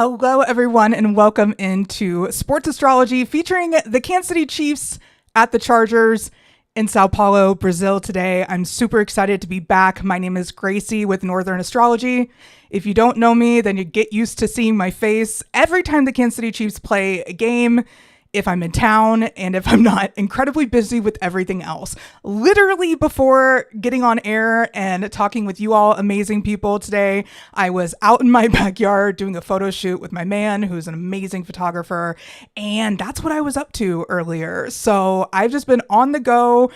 Hello, everyone, and welcome into Sports Astrology featuring the Kansas City Chiefs at the Chargers in Sao Paulo, Brazil today. I'm super excited to be back. My name is Gracey with Northern Astrology. If you don't know me, then you get used to seeing my face every time the Kansas City Chiefs play a game, if I'm in town and if I'm not incredibly busy with everything else. Literally before getting on air and talking with you all amazing people today, I was out in my backyard doing a photo shoot with my man, who's an amazing photographer, and that's what I was up to earlier. So I've just been on the go.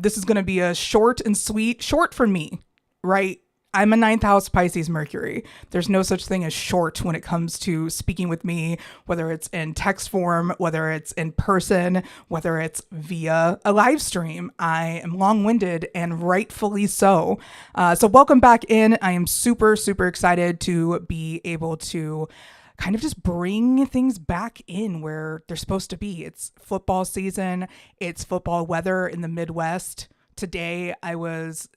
This is going to be a short and sweet, short for me, right? I'm a ninth house Pisces Mercury. There's no such thing as short when it comes to speaking with me, whether it's in text form, whether it's in person, whether it's via a live stream. I am long-winded and rightfully so. So welcome back in. I am super, super excited to be able to kind of just bring things back in where they're supposed to be. It's football season. It's football weather in the Midwest. Today, I was,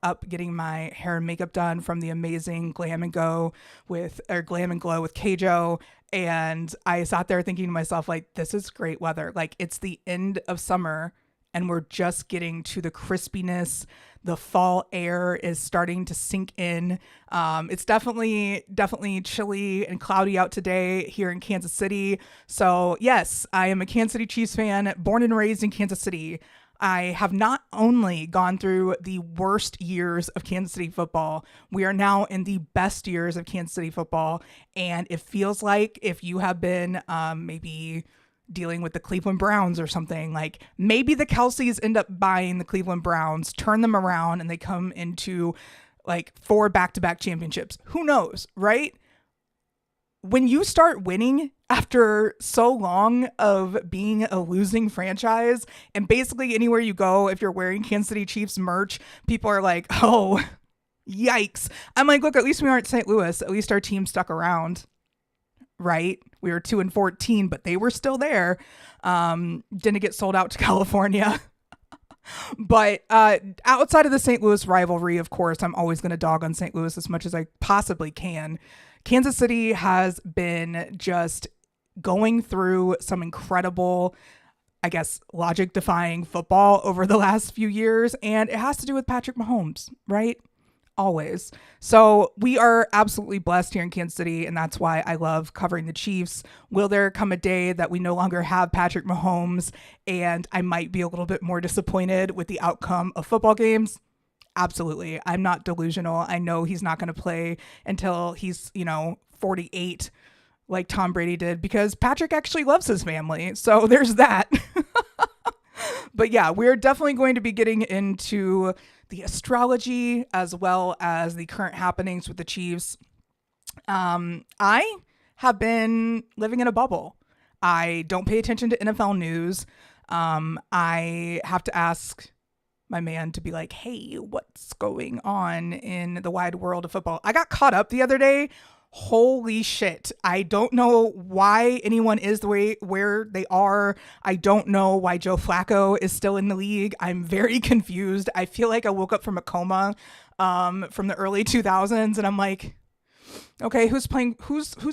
up getting my hair and makeup done from the amazing Glam and Glow with Keijo. And I sat there thinking to myself, like, this is great weather. Like, it's the end of summer and we're just getting to the crispiness. The fall air is starting to sink in. It's definitely chilly and cloudy out today here in Kansas City. So yes, I am a Kansas City Chiefs fan, born and raised in Kansas City. I have not only gone through the worst years of Kansas City football, we are now in the best years of Kansas City football. And it feels like if you have been maybe dealing with the Cleveland Browns or something, like maybe the Kelseys end up buying the Cleveland Browns, turn them around, and they come into like 4 back-to-back championships. Who knows, right? When you start winning after so long of being a losing franchise, and basically anywhere you go, if you're wearing Kansas City Chiefs merch, people are like, oh, yikes. I'm like, look, at least we aren't St. Louis. At least our team stuck around, right? We were 2-14, but they were still there. Didn't get sold out to California. But outside of the St. Louis rivalry, of course, I'm always going to dog on St. Louis as much as I possibly can. Kansas City has been just going through some incredible, I guess, logic-defying football over the last few years, and it has to do with Patrick Mahomes, right? Always. So we are absolutely blessed here in Kansas City, and that's why I love covering the Chiefs. Will there come a day that we no longer have Patrick Mahomes and I might be a little bit more disappointed with the outcome of football games? Absolutely. I'm not delusional. I know he's not going to play until he's, 48 like Tom Brady did, because Patrick actually loves his family. So there's that. But yeah, we're definitely going to be getting into the astrology as well as the current happenings with the Chiefs. I have been living in a bubble. I don't pay attention to NFL news. I have to ask my man to be like, hey, what's going on in the wide world of football? I got caught up the other day. Holy shit. I don't know why anyone is the way where they are. I don't know why Joe Flacco is still in the league. I'm very confused. I feel like I woke up from a coma from the early 2000s and I'm like, okay, who's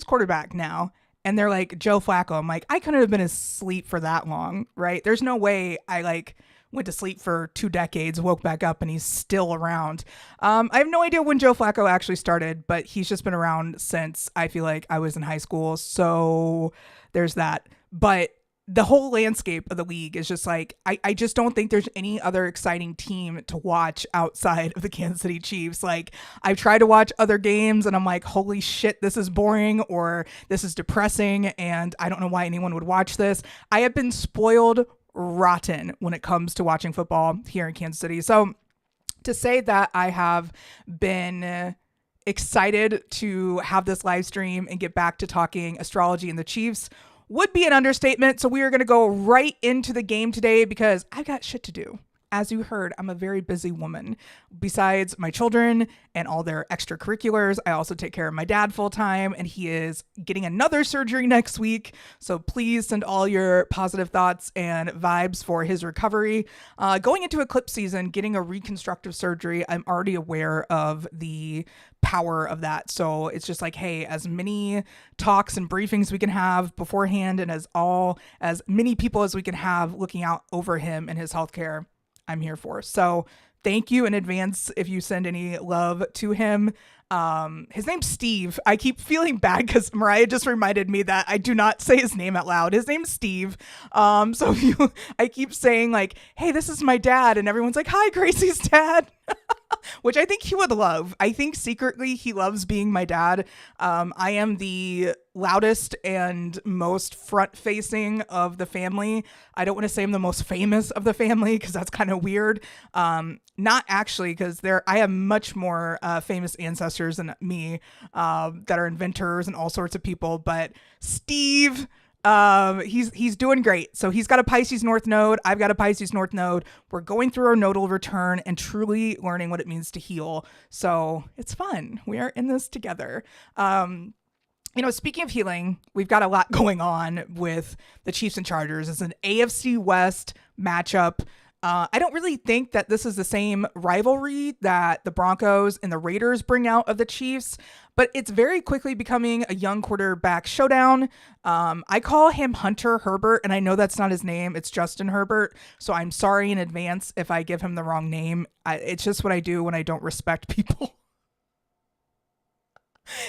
quarterback now? And they're like, Joe Flacco. I'm like, I couldn't have been asleep for that long, right? There's no way I went to sleep for 2 decades, woke back up, and he's still around. I have no idea when Joe Flacco actually started, but he's just been around since I feel like I was in high school. So there's that. But the whole landscape of the league is just like, I just don't think there's any other exciting team to watch outside of the Kansas City Chiefs. Like, I've tried to watch other games and I'm like, holy shit, this is boring or this is depressing and I don't know why anyone would watch this. I have been spoiled rotten when it comes to watching football here in Kansas City. So to say that I have been excited to have this live stream and get back to talking astrology and the Chiefs would be an understatement. So we are going to go right into the game today because I got shit to do. as you heard, I'm a very busy woman. Besides my children and all their extracurriculars, I also take care of my dad full time, and he is getting another surgery next week. So please send all your positive thoughts and vibes for his recovery. Going into eclipse season, getting a reconstructive surgery, I'm already aware of the power of that. So it's just like, hey, as many talks and briefings we can have beforehand, and as many people as we can have looking out over him and his healthcare, I'm here for. So thank you in advance if you send any love to him. His name's Steve. I keep feeling bad because Mariah just reminded me that I do not say his name out loud. His name's Steve. So I keep saying like, hey, this is my dad. And everyone's like, hi, Gracey's dad. Which I think he would love. I think secretly he loves being my dad. I am the loudest and most front facing of the family. I don't want to say I'm the most famous of the family because that's kind of weird. Not actually, because I have much more famous ancestors than me that are inventors and all sorts of people. But Steve, he's doing great. So he's got a Pisces North Node. I've got a Pisces North Node. We're going through our nodal return and truly learning what it means to heal. So it's fun. We are in this together. Speaking of healing, we've got a lot going on with the Chiefs and Chargers. It's an AFC West matchup. I don't really think that this is the same rivalry that the Broncos and the Raiders bring out of the Chiefs, but it's very quickly becoming a young quarterback showdown. I call him Hunter Herbert, and I know that's not his name. It's Justin Herbert. So I'm sorry in advance if I give him the wrong name. It's just what I do when I don't respect people.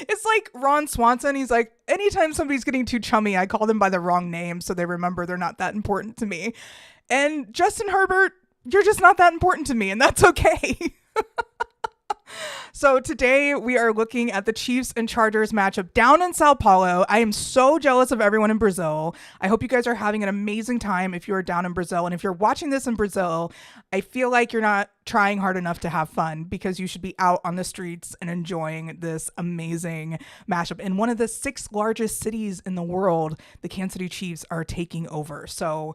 It's like Ron Swanson. He's like, anytime somebody's getting too chummy, I call them by the wrong name so they remember they're not that important to me. And Justin Herbert, you're just not that important to me, and that's okay. So today we are looking at the Chiefs and Chargers matchup down in Sao Paulo. I am so jealous of everyone in Brazil. I hope you guys are having an amazing time if you are down in Brazil. And if you're watching this in Brazil, I feel like you're not trying hard enough to have fun, because you should be out on the streets and enjoying this amazing matchup. In one of the 6 largest cities in the world, the Kansas City Chiefs are taking over. So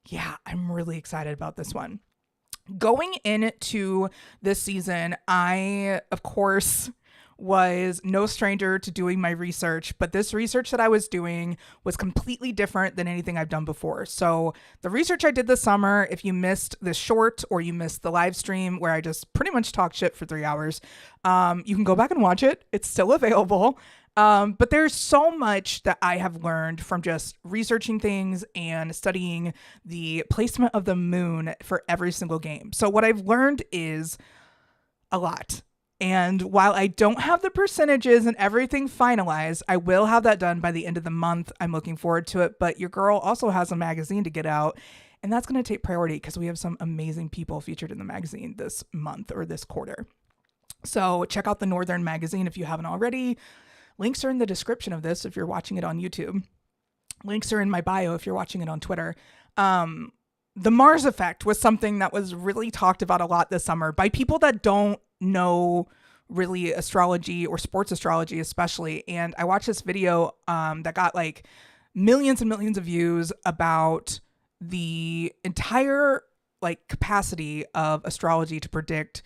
yeah, I'm really excited about this one. Going into this season, I, of course, was no stranger to doing my research, but this research that I was doing was completely different than anything I've done before. So the research I did this summer, if you missed the short or you missed the live stream where I just pretty much talked shit for 3 hours, you can go back and watch it. It's still available. But there's so much that I have learned from just researching things and studying the placement of the moon for every single game. So what I've learned is a lot. And while I don't have the percentages and everything finalized, I will have that done by the end of the month. I'm looking forward to it. But your girl also has a magazine to get out, and that's going to take priority because we have some amazing people featured in the magazine this month or this quarter. So check out the Northern magazine if you haven't already. Links are in the description of this if you're watching it on YouTube. Links are in my bio if you're watching it on Twitter. The Mars effect was something that was really talked about a lot this summer by people that don't know really astrology or sports astrology especially. And I watched this video that got like millions and millions of views about the entire like capacity of astrology to predict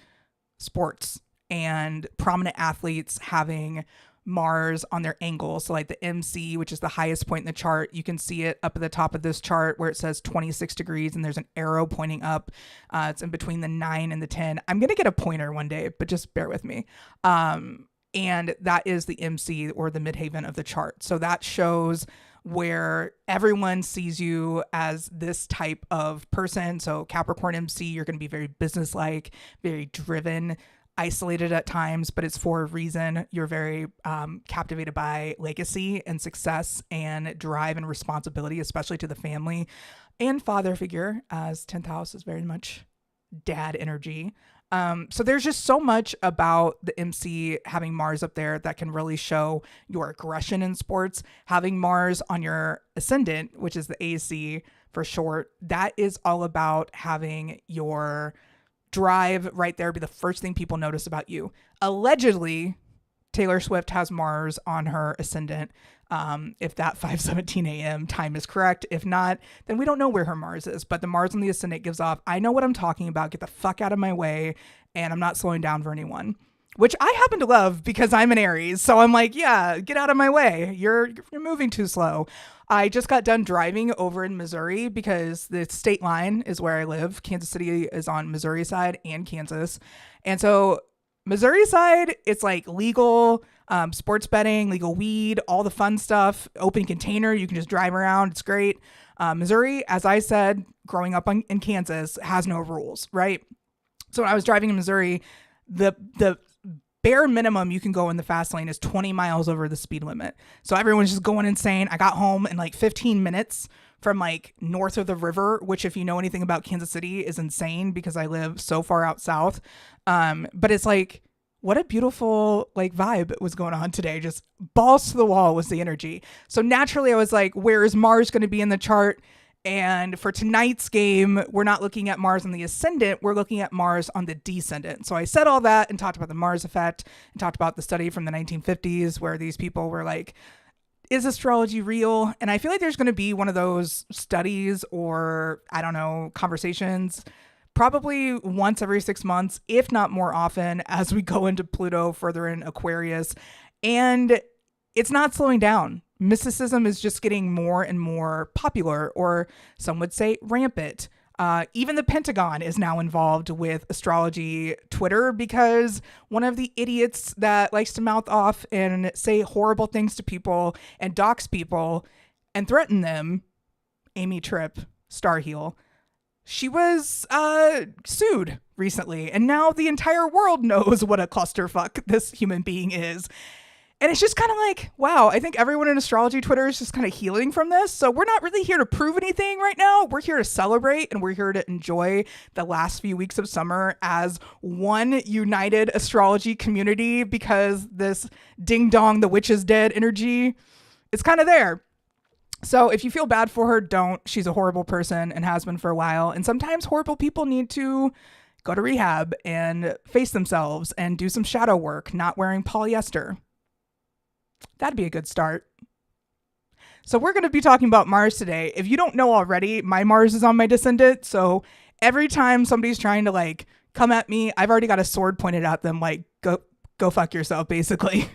sports and prominent athletes having Mars on their angle. So like the MC, which is the highest point in the chart, you can see it up at the top of this chart where it says 26 degrees and there's an arrow pointing up. It's in between the 9 and the 10. I'm going to get a pointer one day, but just bear with me. And that is the MC, or the midhaven of the chart. So that shows where everyone sees you as this type of person. So Capricorn MC, you're going to be very businesslike, very driven, isolated at times, but it's for a reason. You're very captivated by legacy and success and drive and responsibility, especially to the family and father figure, as 10th house is very much dad energy. So there's just so much about the MC having Mars up there that can really show your aggression in sports. Having Mars on your ascendant, which is the AC for short, that is all about having your drive right there be the first thing people notice about you. Allegedly, Taylor Swift has Mars on her ascendant. If that 5:17 a.m. time is correct. If not, then we don't know where her Mars is. But the Mars on the ascendant gives off, I know what I'm talking about. Get the fuck out of my way. And I'm not slowing down for anyone. Which I happen to love because I'm an Aries. So I'm like, yeah, get out of my way. You're moving too slow. I just got done driving over in Missouri because the state line is where I live. Kansas City is on Missouri side and Kansas. And so Missouri side, it's like legal sports betting, legal weed, all the fun stuff, open container. You can just drive around. It's great. Missouri, as I said, growing up in Kansas, has no rules, right? So when I was driving in Missouri, the bare minimum you can go in the fast lane is 20 miles over the speed limit. So everyone's just going insane. I got home in like 15 minutes from like north of the river, which if you know anything about Kansas City is insane because I live so far out south. But it's like, what a beautiful like vibe was going on today. Just balls to the wall was the energy. So naturally I was like, where is Mars going to be in the chart? And for tonight's game, we're not looking at Mars on the ascendant. We're looking at Mars on the descendant. So I said all that and talked about the Mars effect and talked about the study from the 1950s where these people were like, is astrology real? And I feel like there's going to be one of those studies or, I don't know, conversations probably once every 6 months, if not more often, as we go into Pluto further in Aquarius. And it's not slowing down. Mysticism is just getting more and more popular, or some would say rampant. Even the Pentagon is now involved with astrology Twitter because one of the idiots that likes to mouth off and say horrible things to people and dox people and threaten them, Amy Tripp, Starheel, she was sued recently. And now the entire world knows what a clusterfuck this human being is. And it's just kind of like, wow, I think everyone in astrology Twitter is just kind of healing from this. So we're not really here to prove anything right now. We're here to celebrate and we're here to enjoy the last few weeks of summer as one united astrology community because this ding dong, the witch is dead energy is kind of there. So if you feel bad for her, don't. She's a horrible person and has been for a while. And sometimes horrible people need to go to rehab and face themselves and do some shadow work, not wearing polyester. That'd be a good start. So we're going to be talking about Mars today. If you don't know already, my Mars is on my descendant. So every time somebody's trying to like come at me, I've already got a sword pointed at them, like go fuck yourself, basically.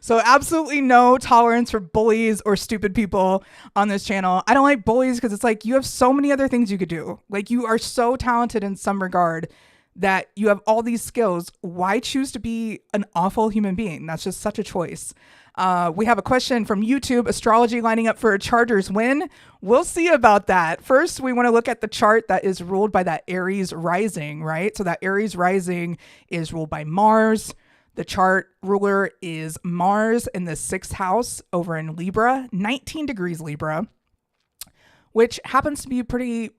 So absolutely no tolerance for bullies or stupid people on this channel. I don't like bullies because it's like you have so many other things you could do. Like you are so talented in some regard that you have all these skills. Why choose to be an awful human being? That's just such a choice. We have a question from YouTube. Astrology lining up for a Chargers win? We'll see about that. First, we want to look at the chart that is ruled by that Aries rising, right? So that Aries rising is ruled by Mars. The chart ruler is Mars in the 6th house over in Libra, 19 degrees Libra, which happens to be pretty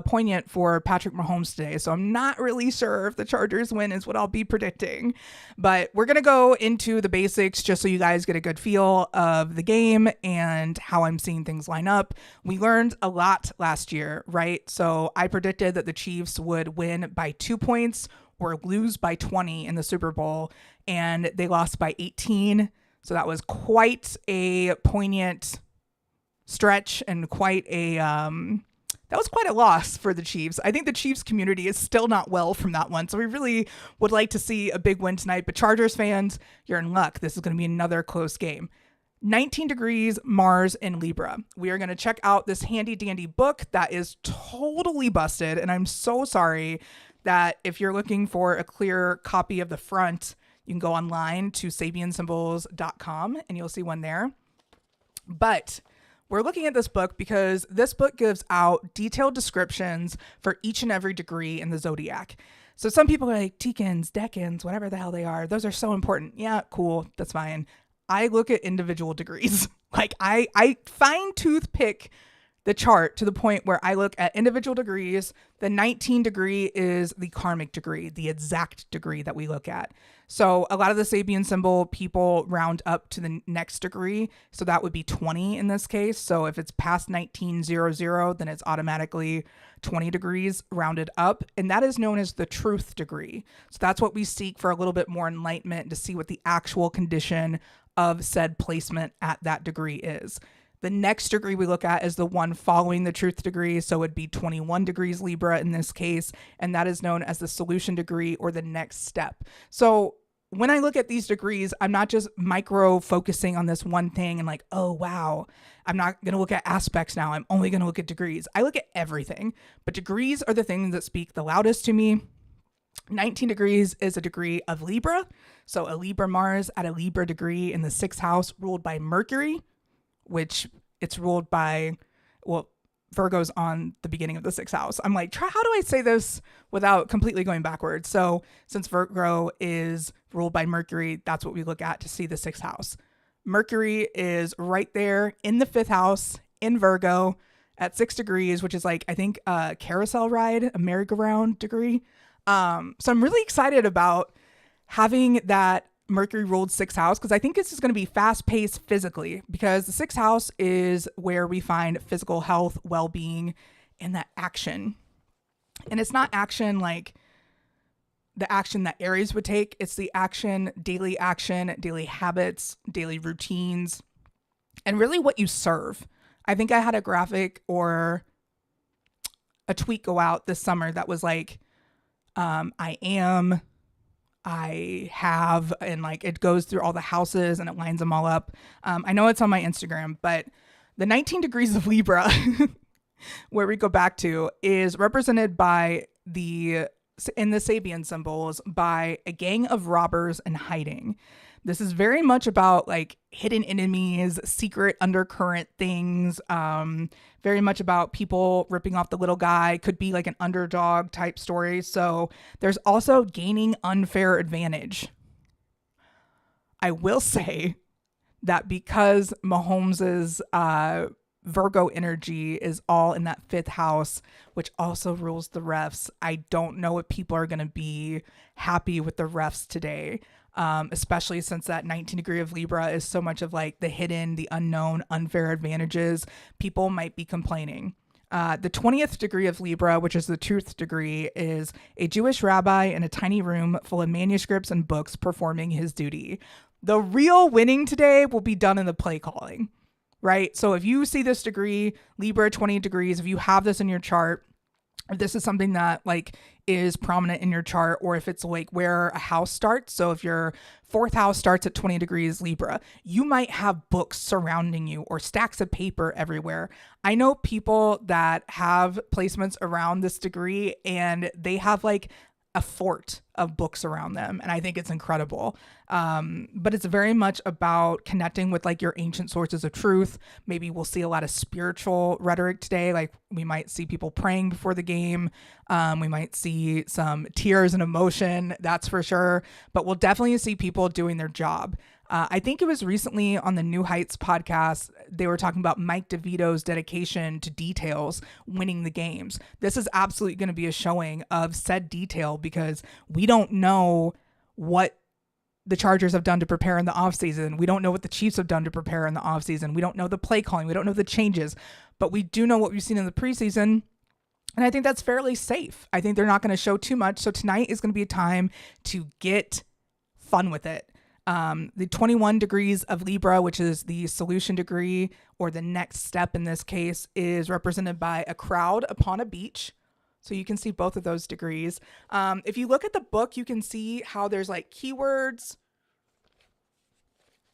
poignant for Patrick Mahomes today. So I'm not really sure if the Chargers win is what I'll be predicting. But we're going to go into the basics just so you guys get a good feel of the game and how I'm seeing things line up. We learned a lot last year, right? So I predicted that the Chiefs would win by 2 points or lose by 20 in the Super Bowl, and they lost by 18. So that was quite a poignant stretch and quite a that was quite a loss for the Chiefs. I think the Chiefs community is still not well from that one. So we really would like to see a big win tonight. But Chargers fans, you're in luck. This is going to be another close game. 19 degrees Mars in Libra. We are going to check out this handy dandy book that is totally busted. And I'm so sorry that if you're looking for a clear copy of the front, you can go online to sabiansymbols.com and you'll see one there. But we're looking at this book because this book gives out detailed descriptions for each and every degree in the zodiac. So some people are like, decans, decans, whatever the hell they are. Those are so important. Yeah, cool. That's fine. I look at individual degrees. Like I fine tooth pick the chart to the point where I look at individual degrees. The 19 degree is the karmic degree, the exact degree that we look at. So a lot of the Sabian symbol people round up to the next degree. So that would be 20 in this case. So if it's past 1900, then it's automatically 20 degrees rounded up. And that is known as the truth degree. So that's what we seek for a little bit more enlightenment to see what the actual condition of said placement at that degree is. The next degree we look at is the one following the truth degree. So it'd be 21 degrees Libra in this case. And that is known as the solution degree or the next step. So when I look at these degrees, I'm not just micro focusing on this one thing and like, oh, wow, I'm not going to look at aspects now. I'm only going to look at degrees. I look at everything, but degrees are the things that speak the loudest to me. 19 degrees is a degree of Libra. So a Libra Mars at a Libra degree in the 6th house ruled by Mercury, which it's ruled by, well, Virgo's on the beginning of the 6th house. I'm like, how do I say this without completely going backwards? So since Virgo is ruled by Mercury, that's what we look at to see the 6th house. Mercury is right there in the 5th house in Virgo at 6 degrees, which is like, I think a carousel ride, a merry-go-round degree. So I'm really excited about having that Mercury ruled 6th house, because I think this is going to be fast paced physically, because the 6th house is where we find physical health, well-being, and that action. And it's not action like the action that Aries would take. It's the action, daily habits, daily routines, and really what you serve. I think I had a graphic or a tweet go out this summer that was like, I have, and like it goes through all the houses and it lines them all up. I know it's on my Instagram, but the 19 degrees of Libra, where we go back to, is represented by in the Sabian symbols by a gang of robbers and hiding. This is very much about like hidden enemies, secret undercurrent things, very much about people ripping off the little guy, could be like an underdog type story. So there's also gaining unfair advantage. I will say that because Mahomes's Virgo energy is all in that 5th house, which also rules the refs, I don't know if people are going to be happy with the refs today. Especially since that 19 degree of Libra is so much of like the hidden, the unknown, unfair advantages. People might be complaining. The 20th degree of Libra, which is the truth degree, is a Jewish rabbi in a tiny room full of manuscripts and books performing his duty. The real winning today will be done in the play calling, right? So if you see this degree, Libra 20 degrees, if you have this in your chart, if this is something that like is prominent in your chart, or if it's like where a house starts. So if your 4th house starts at 20 degrees Libra, you might have books surrounding you or stacks of paper everywhere. I know people that have placements around this degree and they have like a fort of books around them. And I think it's incredible. But it's very much about connecting with like your ancient sources of truth. Maybe we'll see a lot of spiritual rhetoric today. Like we might see people praying before the game. We might see some tears and emotion, that's for sure. But we'll definitely see people doing their job. I think it was recently on the New Heights podcast, they were talking about Mike DeVito's dedication to details, winning the games. This is absolutely going to be a showing of said detail, because we don't know what the Chargers have done to prepare in the offseason. We don't know what the Chiefs have done to prepare in the offseason. We don't know the play calling. We don't know the changes, but we do know what we've seen in the preseason. And I think that's fairly safe. I think they're not going to show too much. So tonight is going to be a time to get fun with it. The 21 degrees of Libra, which is the solution degree, or the next step in this case, is represented by a crowd upon a beach. So you can see both of those degrees. If you look at the book, you can see how there's like keywords.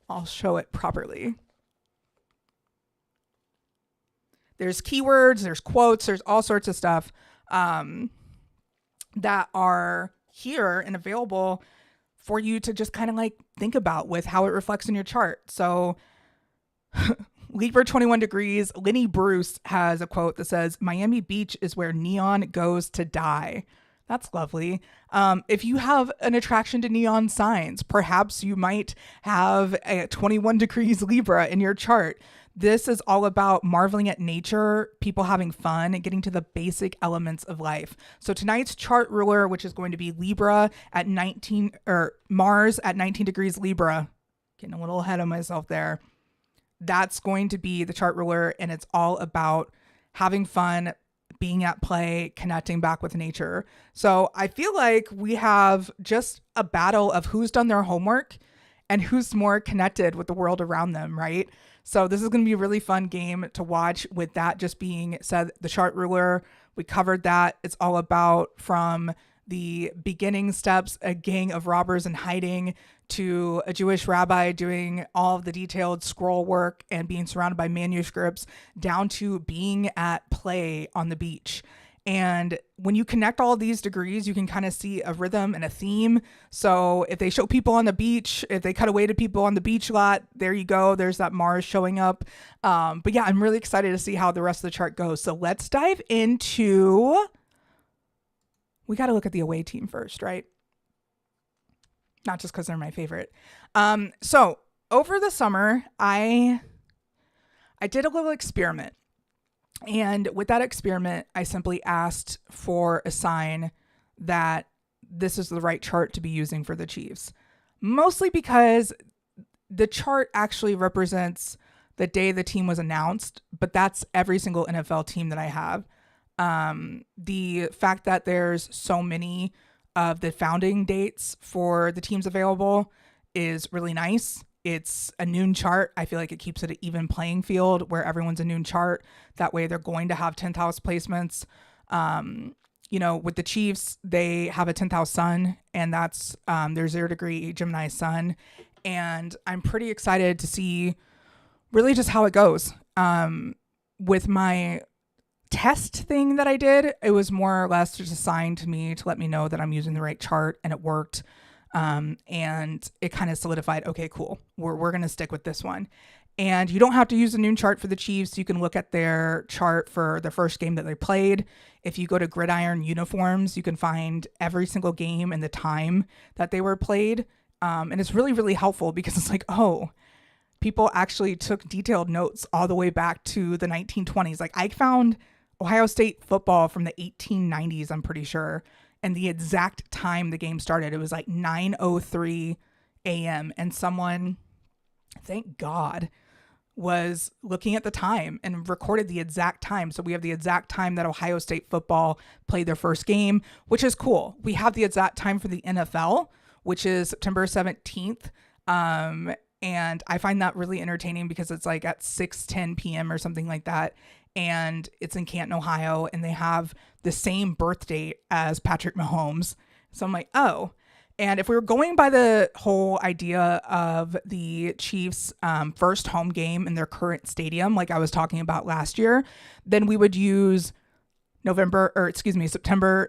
I'll show it properly. There's keywords, there's quotes, there's all sorts of stuff that are here and available for you to just kind of like think about with how it reflects in your chart. So Libra 21 degrees, Lenny Bruce has a quote that says, "Miami Beach is where neon goes to die." That's lovely. If you have an attraction to neon signs, perhaps you might have a 21 degrees Libra in your chart. This is all about marveling at nature, people having fun, and getting to the basic elements of life. So tonight's chart ruler, which is going to be Libra at 19, or Mars at 19 degrees Libra, getting a little ahead of myself there. That's going to be the chart ruler, and it's all about having fun, being at play, connecting back with nature. So I feel like we have just a battle of who's done their homework and who's more connected with the world around them, right? So this is going to be a really fun game to watch. With that just being said, the chart ruler, we covered that. It's all about from the beginning steps, a gang of robbers in hiding, to a Jewish rabbi doing all of the detailed scroll work and being surrounded by manuscripts, down to being at play on the beach. And when you connect all of these degrees, you can kind of see a rhythm and a theme. So if they show people on the beach, if they cut away to people on the beach lot, there you go. There's that Mars showing up. But yeah, I'm really excited to see how the rest of the chart goes. So let's dive into, we got to look at the away team first, right? Not just because they're my favorite. So over the summer, I did a little experiment. And with that experiment, I simply asked for a sign that this is the right chart to be using for the Chiefs. Mostly because the chart actually represents the day the team was announced, but that's every single NFL team that I have. The fact that there's so many of the founding dates for the teams available is really nice. It's a noon chart. I feel like it keeps it an even playing field where everyone's a noon chart. That way they're going to have 10th house placements. With the Chiefs, they have a 10th house sun, and that's their 0 degree Gemini sun. And I'm pretty excited to see really just how it goes. With my test thing that I did, it was more or less just a sign to me to let me know that I'm using the right chart, and it worked. And it kind of solidified, okay, cool. We're going to stick with this one. And you don't have to use a noon chart for the Chiefs. You can look at their chart for the first game that they played. If you go to Gridiron Uniforms, you can find every single game and the time that they were played. And it's really, really helpful because it's like, oh, people actually took detailed notes all the way back to the 1920s. Like I found Ohio State football from the 1890s, I'm pretty sure. And the exact time the game started, it was like 9:03 a.m. And someone, thank God, was looking at the time and recorded the exact time. So we have the exact time that Ohio State football played their first game, which is cool. We have the exact time for the NFL, which is September 17th. And I find that really entertaining because it's like at 6:10 p.m. or something like that. And it's in Canton, Ohio, and they have the same birth date as Patrick Mahomes. So I'm like, oh. And if we were going by the whole idea of the Chiefs' first home game in their current stadium, like I was talking about last year, then we would use September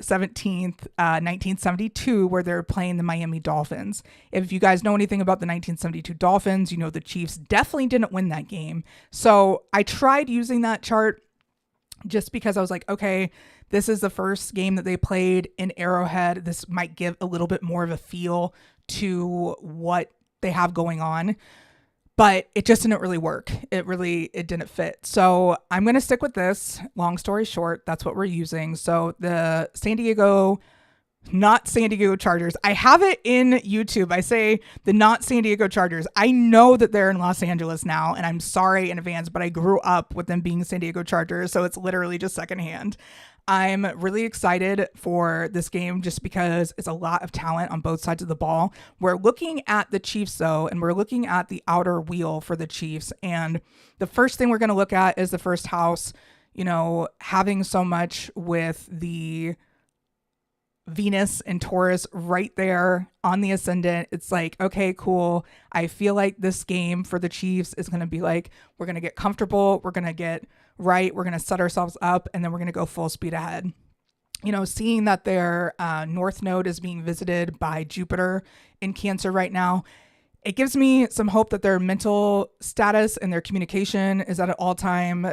17th, 1972, where they're playing the Miami Dolphins. If you guys know anything about the 1972 Dolphins, you know the Chiefs definitely didn't win that game. So I tried using that chart just because I was like, okay, this is the first game that they played in Arrowhead. This might give a little bit more of a feel to what they have going on. But it just didn't really work. It didn't fit. So I'm going to stick with this. Long story short, that's what we're using. So the not San Diego Chargers. I have it in YouTube. I say the not San Diego Chargers. I know that they're in Los Angeles now, and I'm sorry in advance, but I grew up with them being San Diego Chargers. So it's literally just secondhand. I'm really excited for this game just because it's a lot of talent on both sides of the ball. We're looking at the Chiefs, though, and we're looking at the outer wheel for the Chiefs. And the first thing we're going to look at is the first house, having so much with the Venus and Taurus right there on the ascendant. It's like, okay, cool. I feel like this game for the Chiefs is going to be like, we're going to get comfortable. We're going to get right. We're going to set ourselves up, and then we're going to go full speed ahead. Seeing that their north node is being visited by Jupiter in Cancer right now, it gives me some hope that their mental status and their communication is at an all-time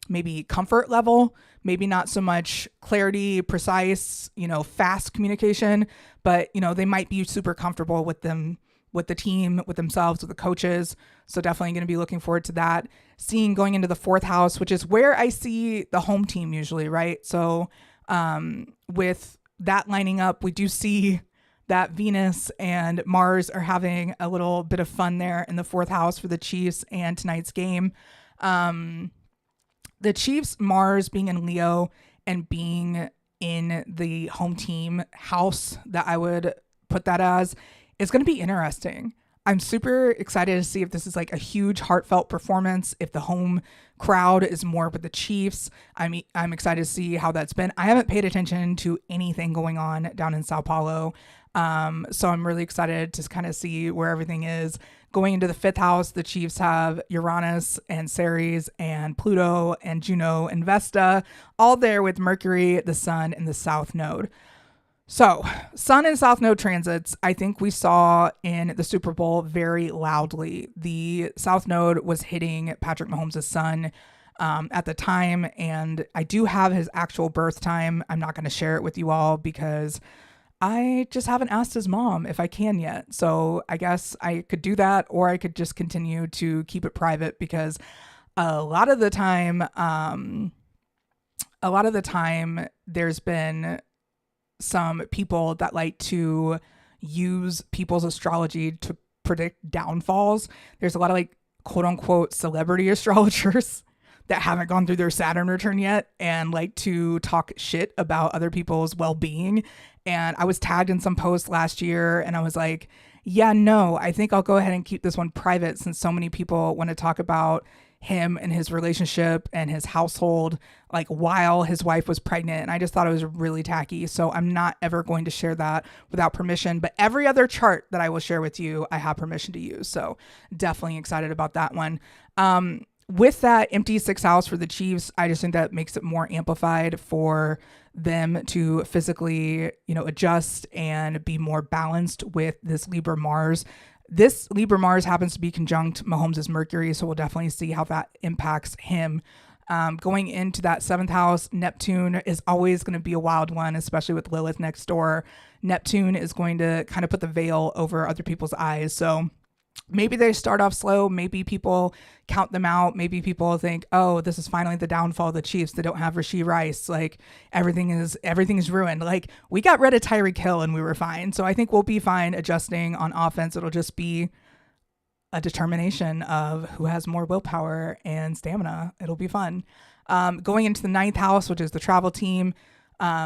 maybe comfort level, maybe not so much clarity, precise, fast communication, but, they might be super comfortable with them with the team, with themselves, with the coaches. So definitely going to be looking forward to that. Seeing going into the 4th house, which is where I see the home team usually, right? So with that lining up, we do see that Venus and Mars are having a little bit of fun there in the 4th house for the Chiefs and tonight's game. The Chiefs, Mars being in Leo and being in the home team house that I would put that as, is going to be interesting. I'm super excited to see if this is like a huge heartfelt performance, if the home crowd is more with the Chiefs. I'm excited to see how that's been. I haven't paid attention to anything going on down in Sao Paulo. So I'm really excited to kind of see where everything is. Going into the 5th house, the Chiefs have Uranus and Ceres and Pluto and Juno and Vesta, all there with Mercury, the Sun, and the South Node. So, Sun and South Node transits, I think we saw in the Super Bowl very loudly. The South Node was hitting Patrick Mahomes' son at the time, and I do have his actual birth time. I'm not going to share it with you all because I just haven't asked his mom if I can yet. So, I guess I could do that, or I could just continue to keep it private because a lot of the time there's been some people that like to use people's astrology to predict downfalls. There's a lot of like quote unquote celebrity astrologers that haven't gone through their Saturn return yet and like to talk shit about other people's well-being. And I was tagged in some post last year and I was like, yeah, no, I think I'll go ahead and keep this one private since so many people want to talk about him and his relationship and his household, like while his wife was pregnant. And I just thought it was really tacky. So I'm not ever going to share that without permission. But every other chart that I will share with you, I have permission to use. So definitely excited about that one. With that empty 6th house for the Chiefs, I just think that makes it more amplified for them to physically, adjust and be more balanced with this Libra Mars. This Libra Mars happens to be conjunct Mahomes' Mercury, so we'll definitely see how that impacts him. Going into that 7th house, Neptune is always going to be a wild one, especially with Lilith next door. Neptune is going to kind of put the veil over other people's eyes. So maybe they start off slow. Maybe people count them out. Maybe people think, oh, this is finally the downfall of the Chiefs. They don't have Rashee Rice. Like everything is ruined. Like we got rid of Tyreek Hill and we were fine. So I think we'll be fine adjusting on offense. It'll just be a determination of who has more willpower and stamina. It'll be fun. Going into the 9th house, which is the travel team,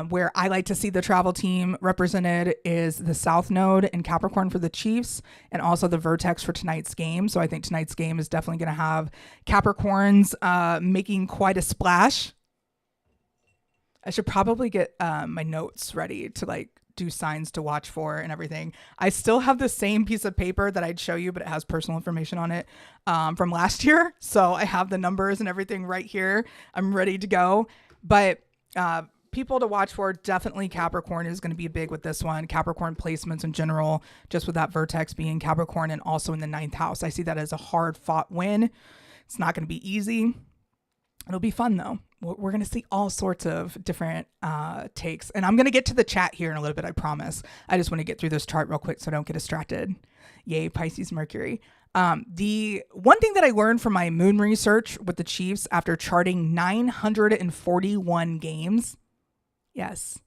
where I like to see the travel team represented is the South Node in Capricorn for the Chiefs and also the vertex for tonight's game. So I think tonight's game is definitely going to have Capricorns making quite a splash. I should probably get my notes ready to like do signs to watch for and everything. I still have the same piece of paper that I'd show you, but it has personal information on it from last year. So I have the numbers and everything right here. I'm ready to go. But people to watch for, definitely Capricorn is going to be big with this one. Capricorn placements in general, just with that vertex being Capricorn and also in the 9th house. I see that as a hard fought win. It's not going to be easy. It'll be fun though. We're going to see all sorts of different takes. And I'm going to get to the chat here in a little bit, I promise. I just want to get through this chart real quick so I don't get distracted. Yay, Pisces Mercury. The one thing that I learned from my moon research with the Chiefs after charting 941 games, yes,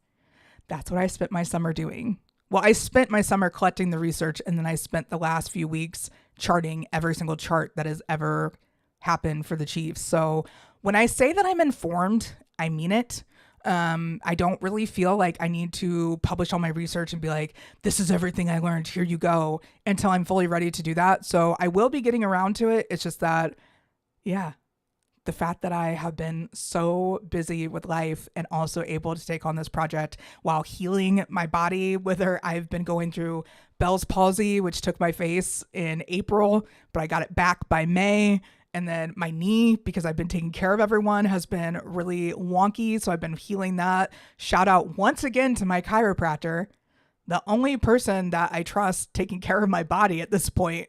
that's what I spent my summer doing. Well, I spent my summer collecting the research, and then I spent the last few weeks charting every single chart that has ever happened for the Chiefs. So when I say that I'm informed, I mean it. I don't really feel like I need to publish all my research and be like, this is everything I learned, here you go, until I'm fully ready to do that. So I will be getting around to it. It's just that, yeah, the fact that I have been so busy with life and also able to take on this project while healing my body, whether I've been going through Bell's palsy, which took my face in April, but I got it back by May. And then my knee, because I've been taking care of everyone, has been really wonky. So I've been healing that. Shout out once again to my chiropractor, the only person that I trust taking care of my body at this point.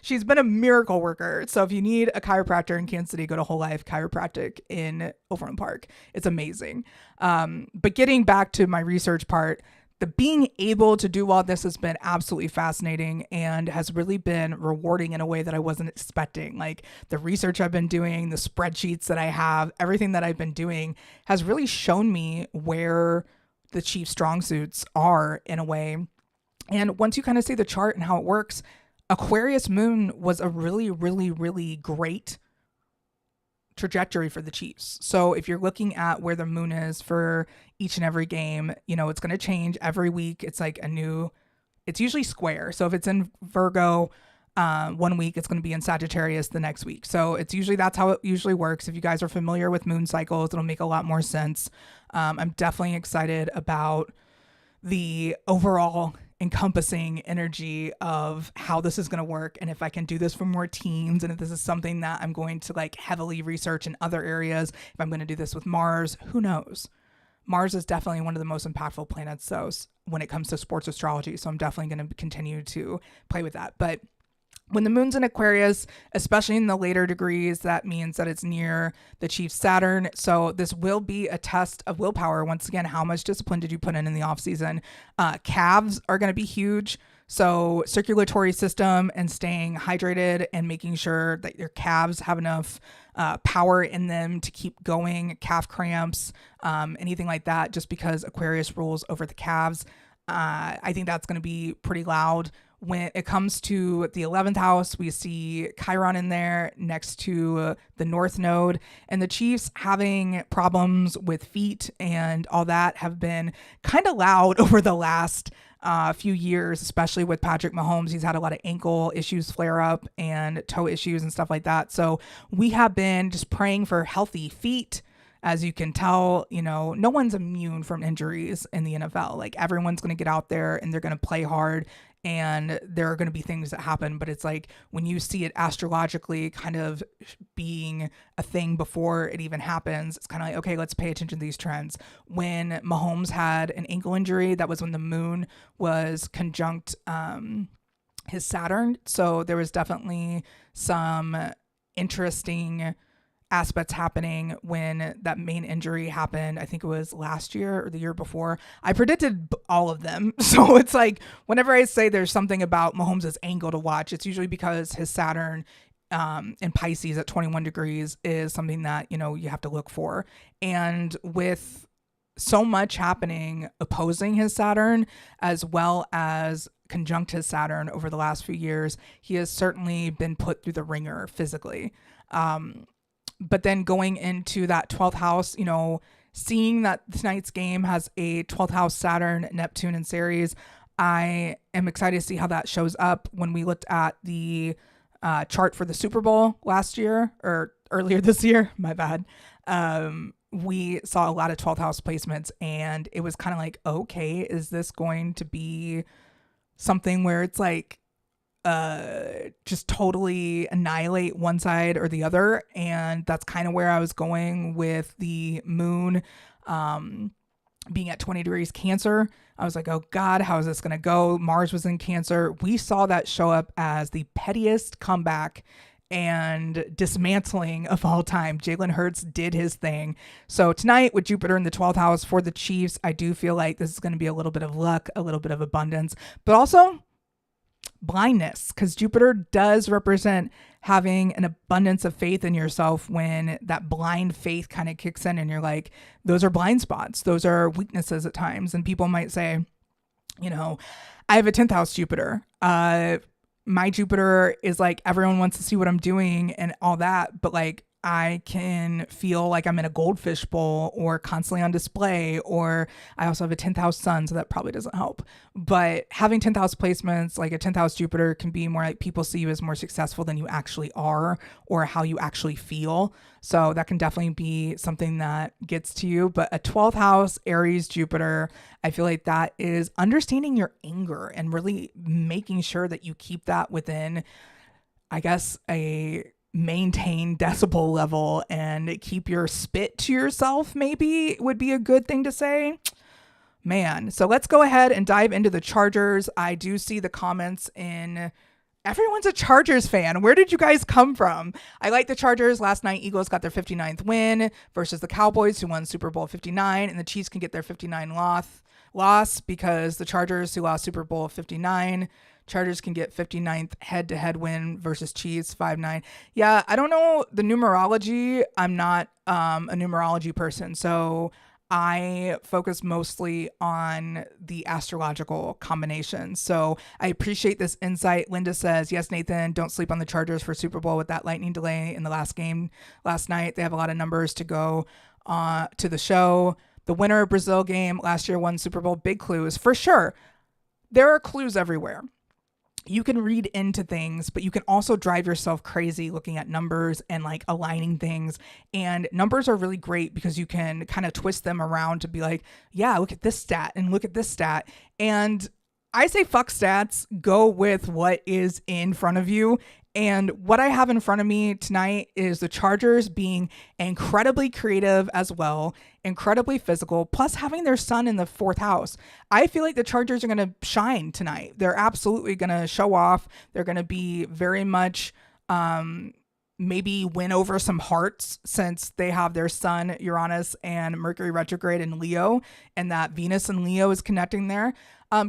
She's been a miracle worker. So if you need a chiropractor in Kansas City, go to Whole Life Chiropractic in Overland Park. It's amazing. But getting back to my research part, the being able to do all this has been absolutely fascinating and has really been rewarding in a way that I wasn't expecting. Like the research I've been doing, the spreadsheets that I have, everything that I've been doing has really shown me where the Chiefs' strong suits are in a way. And once you kind of see the chart and how it works, Aquarius moon was a really, really, really great trajectory for the Chiefs. So if you're looking at where the moon is for each and every game, it's going to change every week. It's like it's usually square. So if it's in Virgo, 1 week, it's going to be in Sagittarius the next week. So that's how it usually works. If you guys are familiar with moon cycles, it'll make a lot more sense. I'm definitely excited about the overall encompassing energy of how this is going to work, and if I can do this for more teams, and if this is something that I'm going to like heavily research in other areas, if I'm going to do this with Mars, who knows. Mars is definitely one of the most impactful planets though when it comes to sports astrology, so I'm definitely going to continue to play with that. But when the moon's in Aquarius, especially in the later degrees, that means that it's near the Chief's Saturn. So this will be a test of willpower. Once again, how much discipline did you put in the off season? Calves are going to be huge. So circulatory system and staying hydrated and making sure that your calves have enough power in them to keep going, calf cramps, anything like that, just because Aquarius rules over the calves. I think that's going to be pretty loud. When it comes to the 11th house, we see Chiron in there next to the North Node, and the Chiefs having problems with feet and all that have been kind of loud over the last few years, especially with Patrick Mahomes. He's had a lot of ankle issues flare up and toe issues and stuff like that. So we have been just praying for healthy feet. As you can tell, no one's immune from injuries in the NFL. Like everyone's going to get out there and they're going to play hard, and there are going to be things that happen. But it's like when you see it astrologically kind of being a thing before it even happens, it's kind of like, okay, let's pay attention to these trends. When Mahomes had an ankle injury, that was when the moon was conjunct his Saturn. So there was definitely some interesting aspects happening when that main injury happened. I think it was last year or the year before. I predicted all of them. So it's like whenever I say there's something about Mahomes' ankle to watch, it's usually because his Saturn in Pisces at 21 degrees is something that, you have to look for. And with so much happening opposing his Saturn as well as conjunct his Saturn over the last few years, he has certainly been put through the ringer physically. But then going into that 12th house, seeing that tonight's game has a 12th house Saturn, Neptune, and Ceres, I am excited to see how that shows up. When we looked at the chart for the Super Bowl last year or earlier this year, my bad, we saw a lot of 12th house placements, and it was kind of like, okay, is this going to be something where it's like, just totally annihilate one side or the other? And that's kind of where I was going with the moon being at 20 degrees Cancer. I was like, oh God, how is this going to go? Mars was in Cancer. We saw that show up as the pettiest comeback and dismantling of all time. Jalen Hurts did his thing. So tonight with Jupiter in the 12th house for the Chiefs, I do feel like this is going to be a little bit of luck, a little bit of abundance, but also blindness, because Jupiter does represent having an abundance of faith in yourself. When that blind faith kind of kicks in and you're like, those are blind spots, those are weaknesses at times. And people might say, I have a 10th house Jupiter. My Jupiter is like, everyone wants to see what I'm doing and all that, but like I can feel like I'm in a goldfish bowl or constantly on display, or I also have a 10th house sun, so that probably doesn't help. But having 10th house placements, like a 10th house Jupiter, can be more like people see you as more successful than you actually are, or how you actually feel. So that can definitely be something that gets to you. But a 12th house Aries Jupiter, I feel like that is understanding your anger and really making sure that you keep that within, I guess, a maintain decibel level, and keep your spit to yourself, maybe would be a good thing to say. Man, so let's go ahead and dive into the Chargers. I do see the comments in Everyone's a Chargers fan. Where did you guys come from? I like the Chargers. Last night, Eagles got their 59th win versus the Cowboys, who won Super Bowl 59, and the Chiefs can get their 59 loss because the Chargers, who lost Super Bowl 59, Chargers can get 59th head-to-head win versus Chiefs 5-9. Yeah, I don't know the numerology. I'm not a numerology person, so I focus mostly on the astrological combinations. So I appreciate this insight. Linda says, yes, Nathan, don't sleep on the Chargers for Super Bowl with that lightning delay in the last game last night. They have a lot of numbers to go to the show. The winner of Brazil game last year won Super Bowl. Big clues for sure. There are clues everywhere. You can read into things, but you can also drive yourself crazy looking at numbers and like aligning things. And numbers are really great because you can kind of twist them around to be like, yeah, look at this stat and look at this stat. And I say fuck stats, go with what is in front of you. And what I have in front of me tonight is the Chargers being incredibly creative as well, incredibly physical, plus having their son in the fourth house. I feel like the Chargers are going to shine tonight. They're absolutely going to show off. They're going to be very much maybe win over some hearts since they have their sun, Uranus, and Mercury retrograde in Leo, and that Venus and Leo is connecting there.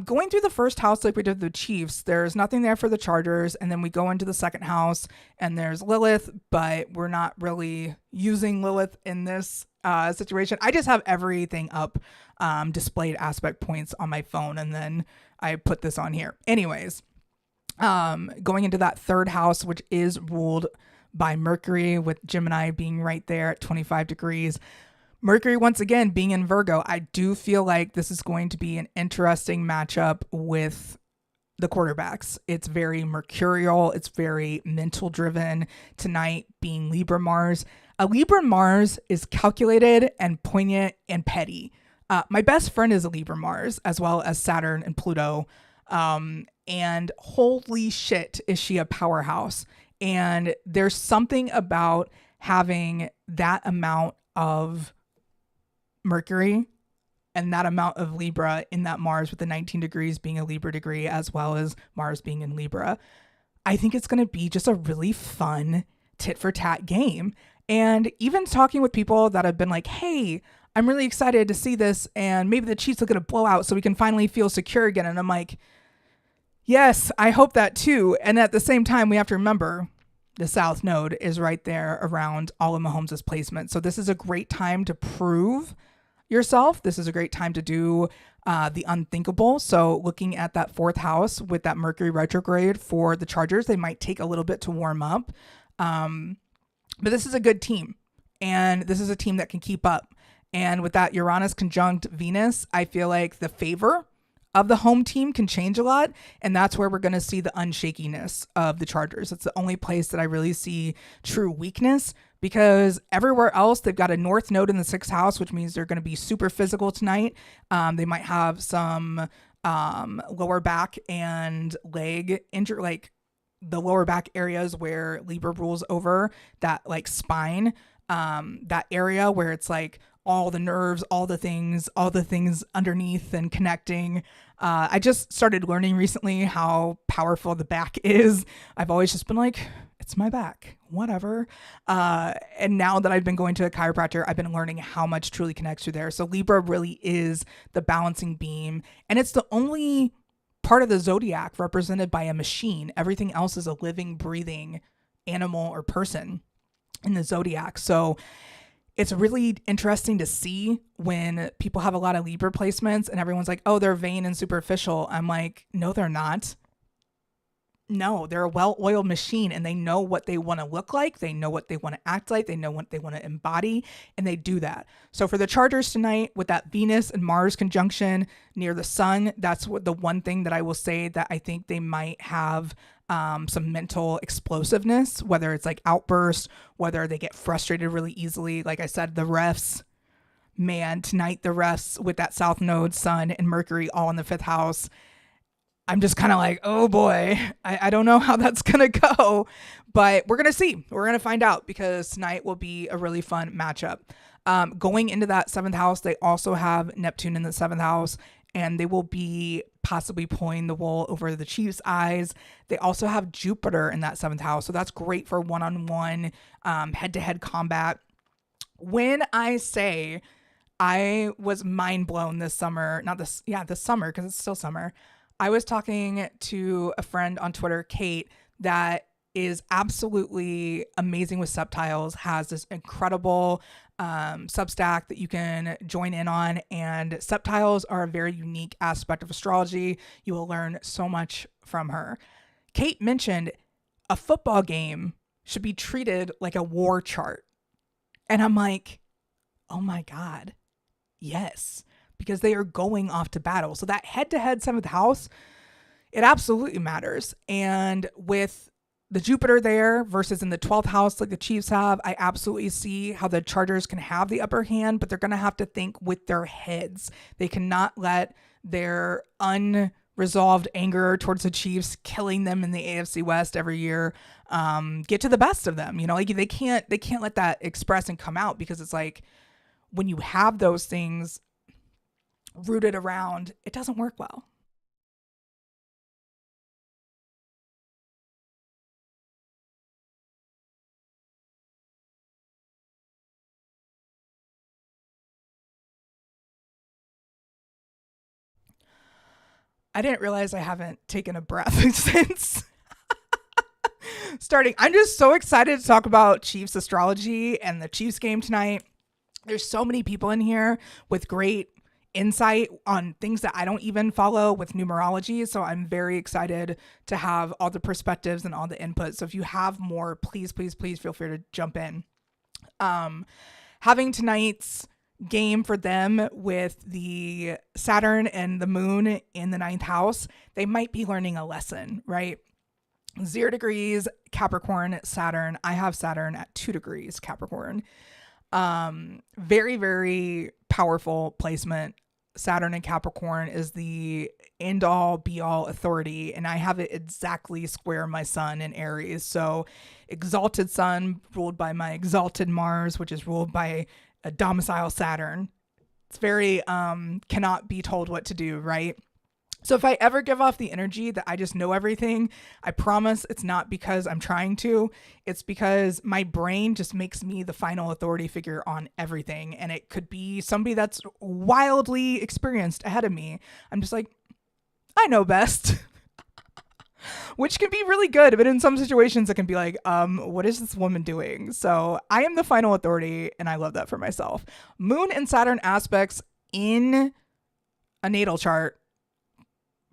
Going through the first house like we did the Chiefs, there's nothing there for the Chargers. And then we go into the second house and there's Lilith, but we're not really using Lilith in this situation. I just have everything up, displayed aspect points on my phone. And then I put this on here. Anyways, going into that third house, which is ruled by Mercury with Gemini being right there at 25 degrees. Mercury, once again, being in Virgo, I do feel like this is going to be an interesting matchup with the quarterbacks. It's very mercurial. It's very mental driven. Tonight being Libra Mars. A Libra Mars is calculated and poignant and petty. My best friend is a Libra Mars, as well as Saturn and Pluto. And holy shit, is she a powerhouse. And there's something about having that amount of Mercury and that amount of Libra in that Mars, with the 19 degrees being a Libra degree, as well as Mars being in Libra. I think it's going to be just a really fun tit for tat game. And even talking with people that have been like, hey, I'm really excited to see this, and maybe the Chiefs will get a blowout so we can finally feel secure again. And I'm like, yes, I hope that too. And at the same time, we have to remember the South Node is right there around all of Mahomes' placement. So this is a great time to prove yourself. This is a great time to do the unthinkable. So looking at that fourth house with that Mercury retrograde for the Chargers, they might take a little bit to warm up. But this is a good team. And this is a team that can keep up. And with that Uranus conjunct Venus, I feel like the favor of the home team can change a lot. And that's where we're going to see the unshakiness of the Chargers. It's the only place that I really see true weakness, because everywhere else they've got a north node in the sixth house, which means they're going to be super physical tonight. They might have some lower back and leg injury, like the lower back areas where Libra rules over, that like spine, that area where it's like all the nerves, all the things underneath and connecting. I just started learning recently how powerful the back is. I've always just been like, it's my back, whatever. And now that I've been going to a chiropractor, I've been learning how much truly connects through there. So Libra really is the balancing beam. And it's the only part of the zodiac represented by a machine. Everything else is a living, breathing animal or person in the zodiac. So it's really interesting to see when people have a lot of Libra placements and everyone's like, oh, they're vain and superficial. I'm like, no, they're not. No, they're a well-oiled machine, and they know what they want to look like. They know what they want to act like. They know what they want to embody, and they do that. So for the Chargers tonight, with that Venus and Mars conjunction near the sun, that's what the one thing that I will say that I think they might have some mental explosiveness, whether it's like outbursts, whether they get frustrated really easily. Like I said, the refs, man, tonight the refs with that South Node, Sun, and Mercury all in the fifth house. I'm just kind of like, oh boy, I don't know how that's going to go, but we're going to see. We're going to find out, because tonight will be a really fun matchup. Going into that seventh house, they also have Neptune in the seventh house, and they will be possibly pulling the wool over the Chiefs' eyes. They also have Jupiter in that 7th house, so that's great for one-on-one, head-to-head combat. When I say I was mind blown this summer, this summer, because it's still summer. I was talking to a friend on Twitter, Kate, that is absolutely amazing with subtiles, has this incredible Substack that you can join in on. And subtiles are a very unique aspect of astrology. You will learn so much from her. Kate mentioned a football game should be treated like a war chart. And I'm like, oh my God. Yes, because they are going off to battle. So that head-to-head 7th house, it absolutely matters. And with the Jupiter there versus in the 12th house like the Chiefs have, I absolutely see how the Chargers can have the upper hand, but they're going to have to think with their heads. They cannot let their unresolved anger towards the Chiefs killing them in the AFC West every year get to the best of them. Like they can't let that express and come out, because it's like, when you have those things rooted around, it doesn't work well. I didn't realize I haven't taken a breath since starting. I'm just so excited to talk about Chiefs astrology and the Chiefs game tonight. There's so many people in here with great insight on things that I don't even follow with numerology. So I'm very excited to have all the perspectives and all the input. So if you have more, please, please, please feel free to jump in. Having tonight's game for them with the Saturn and the moon in the 9th house, they might be learning a lesson, right? 0 degrees Capricorn, Saturn. I have Saturn at 2 degrees Capricorn. Very, very powerful placement. Saturn and Capricorn is the end all be all authority. And I have it exactly square my sun in Aries. So exalted sun ruled by my exalted Mars, which is ruled by a domicile Saturn. It's very, cannot be told what to do, right? So if I ever give off the energy that I just know everything, I promise it's not because I'm trying to. It's because my brain just makes me the final authority figure on everything. And it could be somebody that's wildly experienced ahead of me. I'm just like, I know best. Which can be really good, but in some situations it can be like, what is this woman doing? So I am the final authority, and I love that for myself. Moon and Saturn aspects in a natal chart,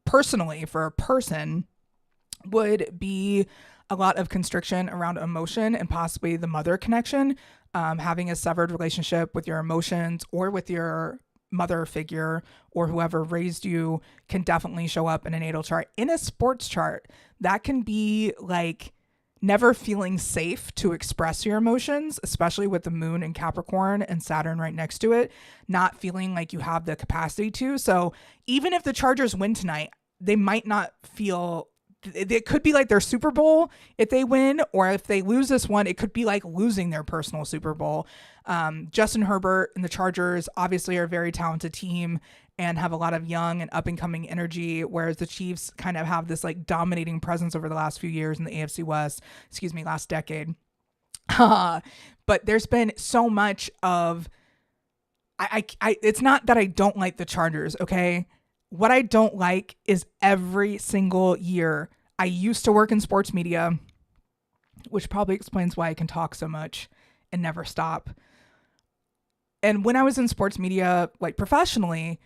personally, for a person, would be a lot of constriction around emotion and possibly the mother connection. Having a severed relationship with your emotions or with your mother figure or whoever raised you can definitely show up in a natal chart. In a sports chart, that can be like never feeling safe to express your emotions, especially with the moon in Capricorn and Saturn right next to it, not feeling like you have the capacity to. So even if the Chargers win tonight, they might not feel, it could be like their Super Bowl if they win, or if they lose this one, it could be like losing their personal Super Bowl. Justin Herbert and the Chargers obviously are a very talented team and have a lot of young and up and coming energy, whereas the Chiefs kind of have this like dominating presence over the last few years in the AFC West, last decade. But there's been so much of, it's not that I don't like the Chargers, okay? What I don't like is every single year. I used to work in sports media, which probably explains why I can talk so much and never stop. And when I was in sports media, like professionally,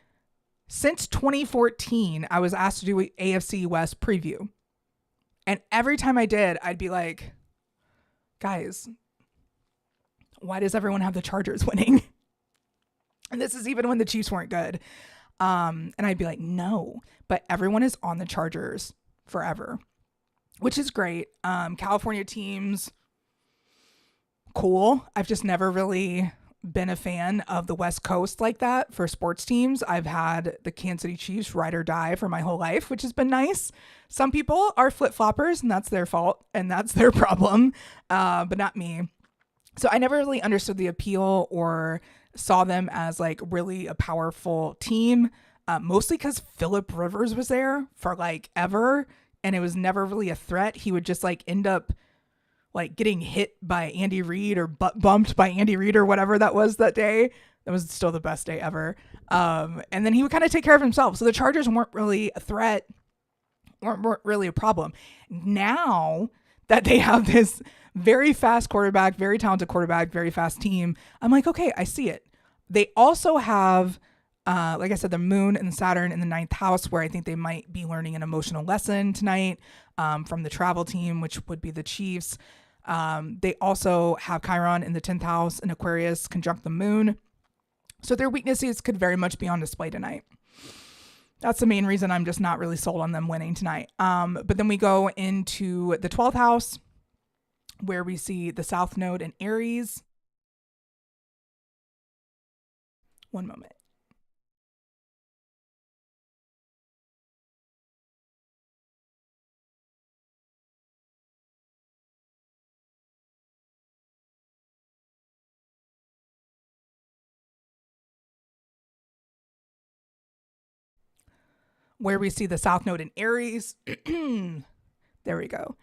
since 2014, I was asked to do an AFC West preview. And every time I did, I'd be like, guys, why does everyone have the Chargers winning? And this is even when the Chiefs weren't good. And I'd be like, no, but everyone is on the Chargers forever, which is great. California teams, cool. I've just never really been a fan of the West Coast like that for sports teams. I've had the Kansas City Chiefs ride or die for my whole life, which has been nice. Some people are flip-floppers and that's their fault and that's their problem, but not me. So I never really understood the appeal or saw them as like really a powerful team. mostly because Phillip Rivers was there for like ever, and it was never really a threat. He would just like end up like getting hit by Andy Reid or bumped by Andy Reid or whatever that was that day. That was still the best day ever. And then he would kind of take care of himself. So the Chargers weren't really a threat, weren't really a problem. Now that they have this very fast quarterback, very talented quarterback, very fast team, I'm like, okay, I see it. They also have, like I said, the moon and the Saturn in the ninth house, where I think they might be learning an emotional lesson tonight from the travel team, which would be the Chiefs. They also have Chiron in the 10th house in Aquarius conjunct the moon. So their weaknesses could very much be on display tonight. That's the main reason I'm just not really sold on them winning tonight. But then we go into the 12th house, where we see the South Node in Aries. One moment. Where we see the South Node in Aries. There we go.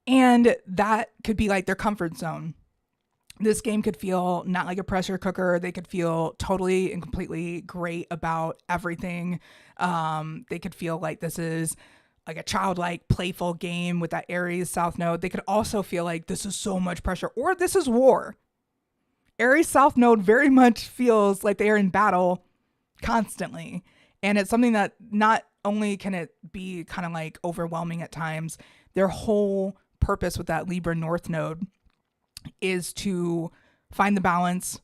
And that could be like their comfort zone. This game could feel not like a pressure cooker. They could feel totally and completely great about everything. They could feel like this is like a childlike, playful game with that Aries South Node. They could also feel like this is so much pressure, or this is war. Aries South Node very much feels like they are in battle constantly. And it's something that not only can it be kind of like overwhelming at times, their whole purpose with that Libra North Node is to find the balance,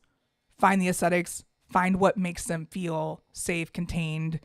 find the aesthetics, find what makes them feel safe, contained,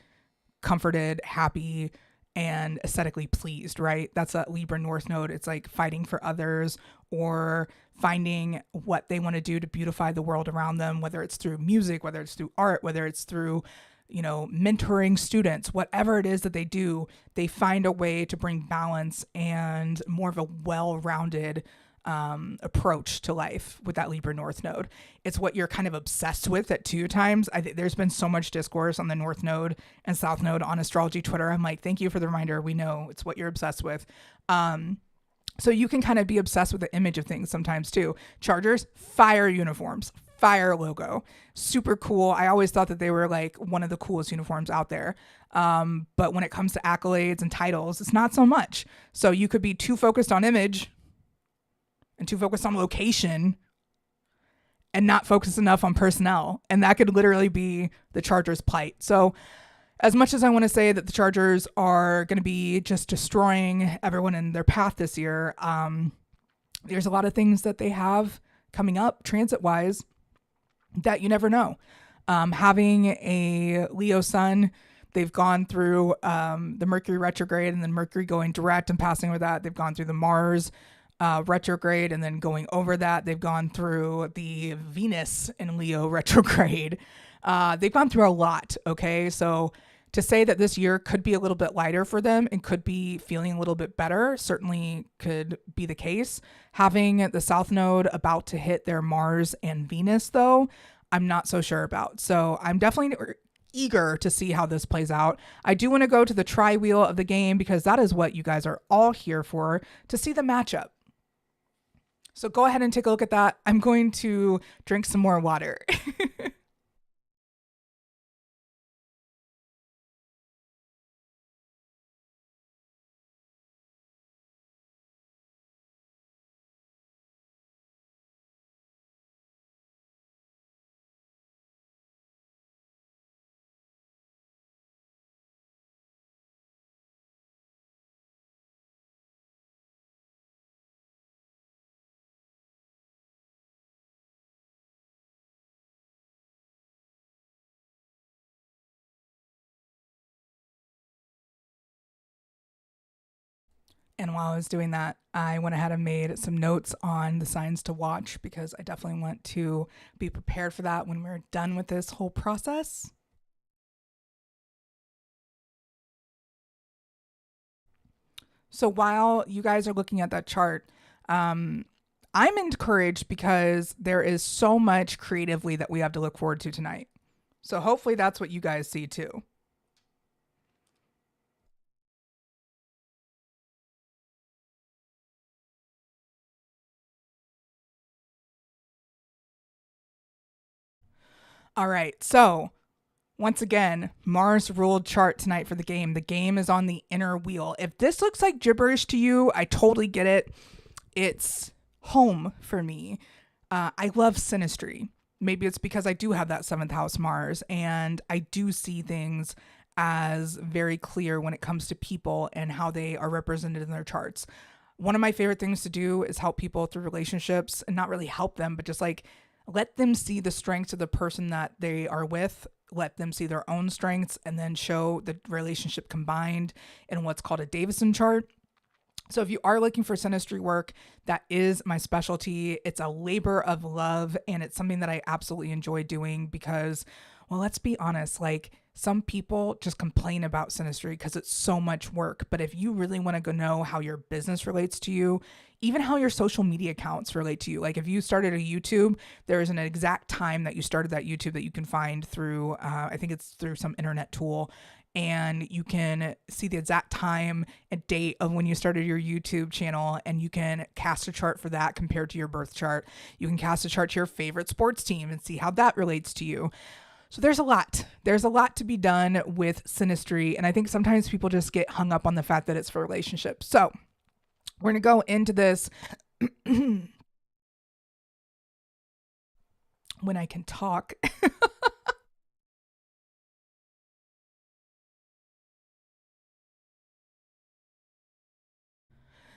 comforted, happy, and aesthetically pleased, right? That's a Libra North Node. It's like fighting for others or finding what they want to do to beautify the world around them, whether it's through music, whether it's through art, whether it's through, mentoring students, whatever it is that they do, they find a way to bring balance and more of a well-rounded approach to life with that Libra North Node. It's what you're kind of obsessed with at 2 times. I think there's been so much discourse on the North Node and South Node on Astrology Twitter. I'm like, thank you for the reminder. We know it's what you're obsessed with. So you can kind of be obsessed with the image of things sometimes too. Chargers, fire uniforms, fire logo, super cool. I always thought that they were like one of the coolest uniforms out there. But when it comes to accolades and titles, it's not so much. So you could be too focused on image and too focused on location and not focused enough on personnel. And that could literally be the Chargers' plight. So as much as I want to say that the Chargers are going to be just destroying everyone in their path this year, there's a lot of things that they have coming up transit-wise that you never know. Having a Leo sun, they've gone through the Mercury retrograde and then Mercury going direct and passing over that. They've gone through the Mars retrograde and then going over that. They've gone through the Venus in Leo retrograde. They've gone through a lot, okay? So to say that this year could be a little bit lighter for them and could be feeling a little bit better certainly could be the case. Having the South Node about to hit their Mars and Venus, though, I'm not so sure about. So I'm definitely eager to see how this plays out. I do want to go to the tri-wheel of the game because that is what you guys are all here for, to see the matchup. So go ahead and take a look at that. I'm going to drink some more water. And while I was doing that, I went ahead and made some notes on the signs to watch because I definitely want to be prepared for that when we're done with this whole process. So while you guys are looking at that chart, I'm encouraged because there is so much creatively that we have to look forward to tonight. So hopefully that's what you guys see too. All right. So once again, Mars ruled chart tonight for the game. The game is on the inner wheel. If this looks like gibberish to you, I totally get it. It's home for me. I love synastry. Maybe it's because I do have that seventh house Mars and I do see things as very clear when it comes to people and how they are represented in their charts. One of my favorite things to do is help people through relationships and not really help them, but just like let them see the strengths of the person that they are with, let them see their own strengths, and then show the relationship combined in what's called a Davison chart. So if you are looking for synastry work, that is my specialty. It's a labor of love and it's something that I absolutely enjoy doing because, well, let's be honest, like some people just complain about synastry because it's so much work. But if you really want to go know how your business relates to you, even how your social media accounts relate to you, like if you started a YouTube, there is an exact time that you started that YouTube that you can find through, I think it's through some internet tool, and you can see the exact time and date of when you started your YouTube channel, and you can cast a chart for that compared to your birth chart. You can cast a chart to your favorite sports team and see how that relates to you. So there's a lot. There's a lot to be done with synastry, and I think sometimes people just get hung up on the fact that it's for relationships. So we're going to go into this when I can talk.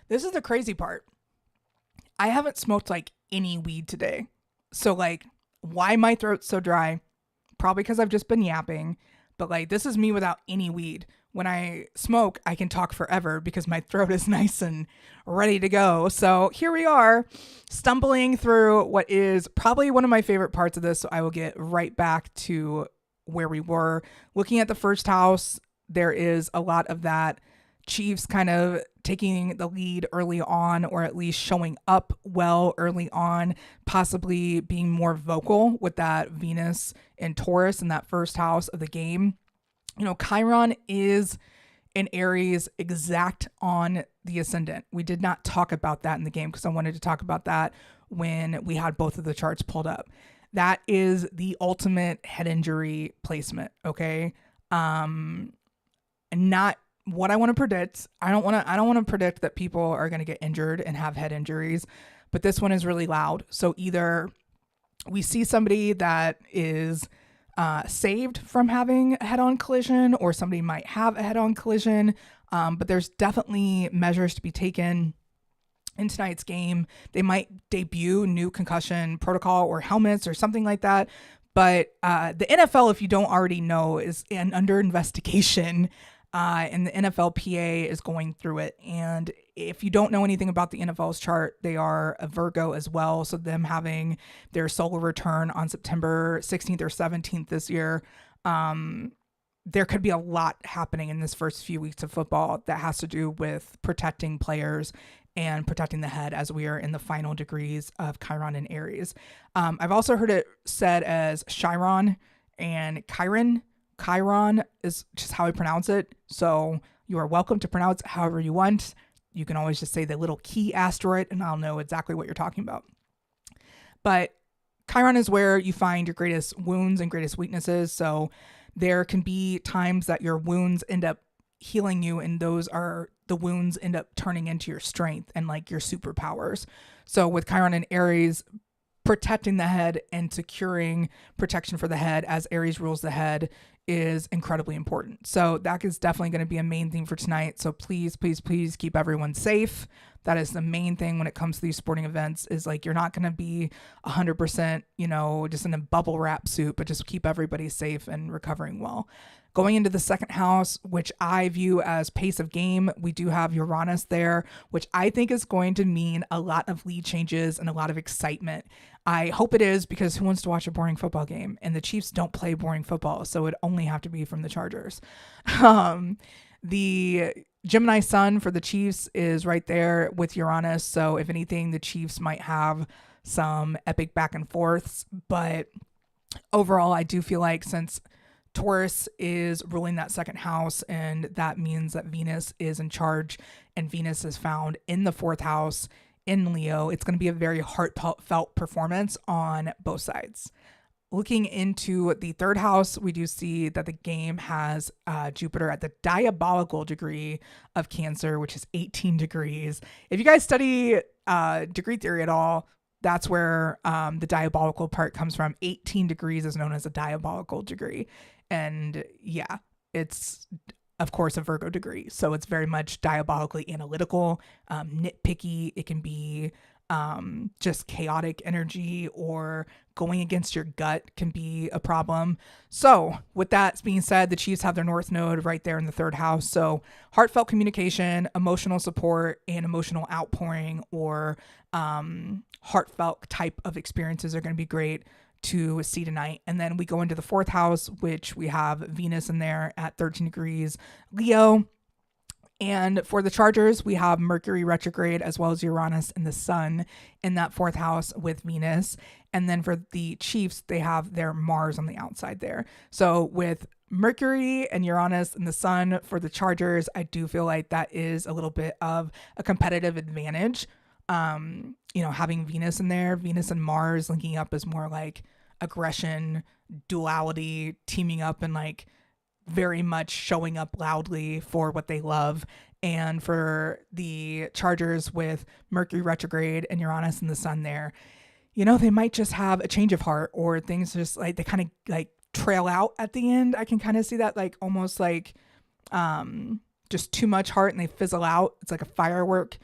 This is the crazy part. I haven't smoked like any weed today. So like why my throat's so dry? Probably because I've just been yapping. But like this is me without any weed. When I smoke, I can talk forever because my throat is nice and ready to go. So here we are, stumbling through what is probably one of my favorite parts of this. So I will get right back to where we were. Looking at the first house, there is a lot of that Chiefs kind of taking the lead early on, or at least showing up well early on, possibly being more vocal with that Venus and Taurus in that first house of the game. You know, Chiron is in Aries exact on the ascendant. We did not talk about that in the game because I wanted to talk about that when we had both of the charts pulled up. That is the ultimate head injury placement, okay? Not what I want to predict. I don't want to predict that people are going to get injured and have head injuries, but this one is really loud. So either we see somebody that is saved from having a head-on collision, or somebody might have a head-on collision. But there's definitely measures to be taken in tonight's game. They might debut new concussion protocol or helmets or something like that. But the NFL, if you don't already know, is under investigation. And the NFLPA is going through it. And if you don't know anything about the NFL's chart, they are a Virgo as well. So them having their solar return on September 16th or 17th this year, there could be a lot happening in this first few weeks of football that has to do with protecting players and protecting the head as we are in the final degrees of Chiron and Aries. I've also heard it said as Chiron and Chiron. Chiron is just how I pronounce it. So you are welcome to pronounce it however you want. You can always just say the little key asteroid and I'll know exactly what you're talking about. But Chiron is where you find your greatest wounds and greatest weaknesses. So there can be times that your wounds end up healing you, and those are the wounds end up turning into your strength and like your superpowers. So with Chiron and Aries, protecting the head and securing protection for the head as Aries rules the head is incredibly important. So that is definitely going to be a main theme for tonight. So please, please, please keep everyone safe. That is the main thing when it comes to these sporting events, is like you're not going to be 100%, just in a bubble wrap suit, but just keep everybody safe and recovering well. Going into the second house, which I view as pace of game, we do have Uranus there, which I think is going to mean a lot of lead changes and a lot of excitement. I hope it is, because who wants to watch a boring football game? And the Chiefs don't play boring football, so it only have to be from the Chargers. The Gemini sun for the Chiefs is right there with Uranus, so if anything, the Chiefs might have some epic back and forths, but Overall, I do feel like since Taurus is ruling that second house, and that means that Venus is in charge, and Venus is found in the fourth house in Leo, it's going to be a very heartfelt performance on both sides. Looking into the third house, we do see that the game has Jupiter at the diabolical degree of Cancer, which is 18 degrees. If you guys study degree theory at all, that's where the diabolical part comes from. 18 degrees is known as a diabolical degree. And yeah, it's of course a Virgo degree. So it's very much diabolically analytical, nitpicky. It can be just chaotic energy, or going against your gut can be a problem. So with that being said, the Chiefs have their North Node right there in the third house. So heartfelt communication, emotional support, and emotional outpouring, or heartfelt type of experiences are going to be great to see tonight. And then we go into the fourth house, which we have Venus in there at 13 degrees Leo. And for the Chargers, we have Mercury retrograde as well as Uranus and the Sun in that fourth house with Venus. And then for the Chiefs, they have their Mars on the outside there. So with Mercury and Uranus and the Sun for the Chargers, I do feel like that is a little bit of a competitive advantage. Having Venus in there, Venus and Mars linking up is more like aggression, duality, teaming up, and like very much showing up loudly for what they love. And for the Chargers with Mercury retrograde and Uranus and the Sun there, they might just have a change of heart, or things just like they kind of like trail out at the end. I can kind of see that, like almost like just too much heart and they fizzle out. It's like a firework.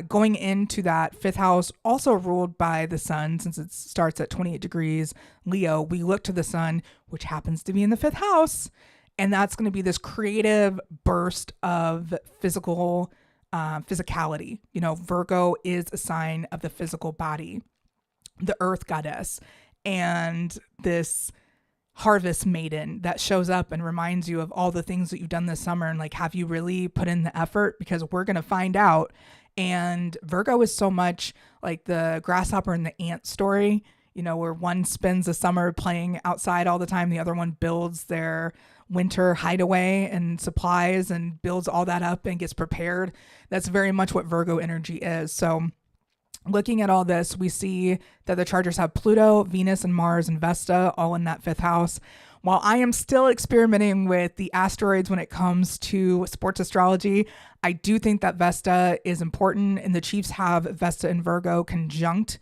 Going into that fifth house, also ruled by the Sun, since it starts at 28 degrees Leo, we look to the Sun, which happens to be in the fifth house. And that's going to be this creative burst of physicality. Virgo is a sign of the physical body, the earth goddess, and this harvest maiden that shows up and reminds you of all the things that you've done this summer. And like, have you really put in the effort? Because we're going to find out. And Virgo is so much like the grasshopper and the ant story, where one spends the summer playing outside all the time. The other one builds their winter hideaway and supplies and builds all that up and gets prepared. That's very much what Virgo energy is. So looking at all this, we see that the Chargers have Pluto, Venus, and Mars and Vesta all in that fifth house. While I am still experimenting with the asteroids when it comes to sports astrology, I do think that Vesta is important, and the Chiefs have Vesta and Virgo conjunct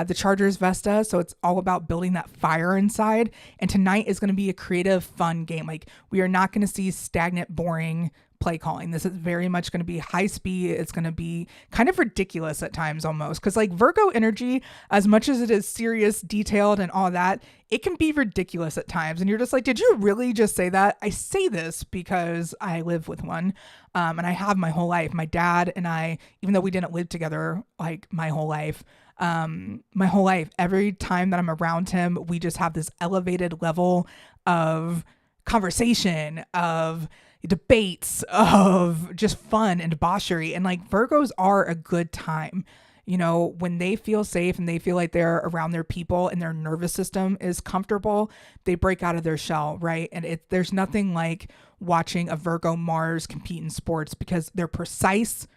the Chargers Vesta. So it's all about building that fire inside. And tonight is going to be a creative, fun game. Like, we are not going to see stagnant, boring play calling. This is very much going to be high speed. It's going to be kind of ridiculous at times almost, because like Virgo energy, as much as it is serious, detailed, and all that, it can be ridiculous at times. And you're just like, did you really just say that? I say this because I live with one, and I have my whole life. My dad and I, even though we didn't live together like my whole life, every time that I'm around him, we just have this elevated level of conversation, of debates, of just fun and debauchery. And like, Virgos are a good time. When they feel safe and they feel like they're around their people and their nervous system is comfortable, they break out of their shell, right? And there's nothing like watching a Virgo Mars compete in sports, because they're precise,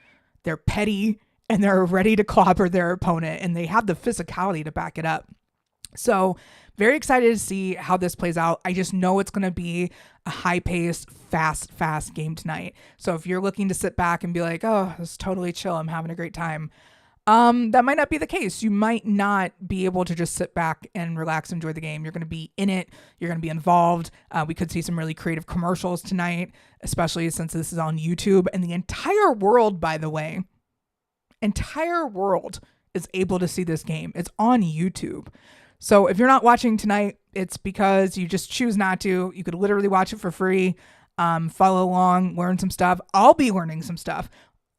they're petty, and they're ready to clobber their opponent, and they have the physicality to back it up. So very excited to see how this plays out. I just know it's going to be a high-paced, fast game tonight. So if you're looking to sit back and be like, oh, it's totally chill, I'm having a great time, that might not be the case. You might not be able to just sit back and relax, enjoy the game. You're going to be in it. You're going to be involved. We could see some really creative commercials tonight, especially since this is on YouTube. And the entire world, by the way, is able to see this game. It's on YouTube. So if you're not watching tonight, it's because you just choose not to. You could literally watch it for free, follow along, learn some stuff. I'll be learning some stuff.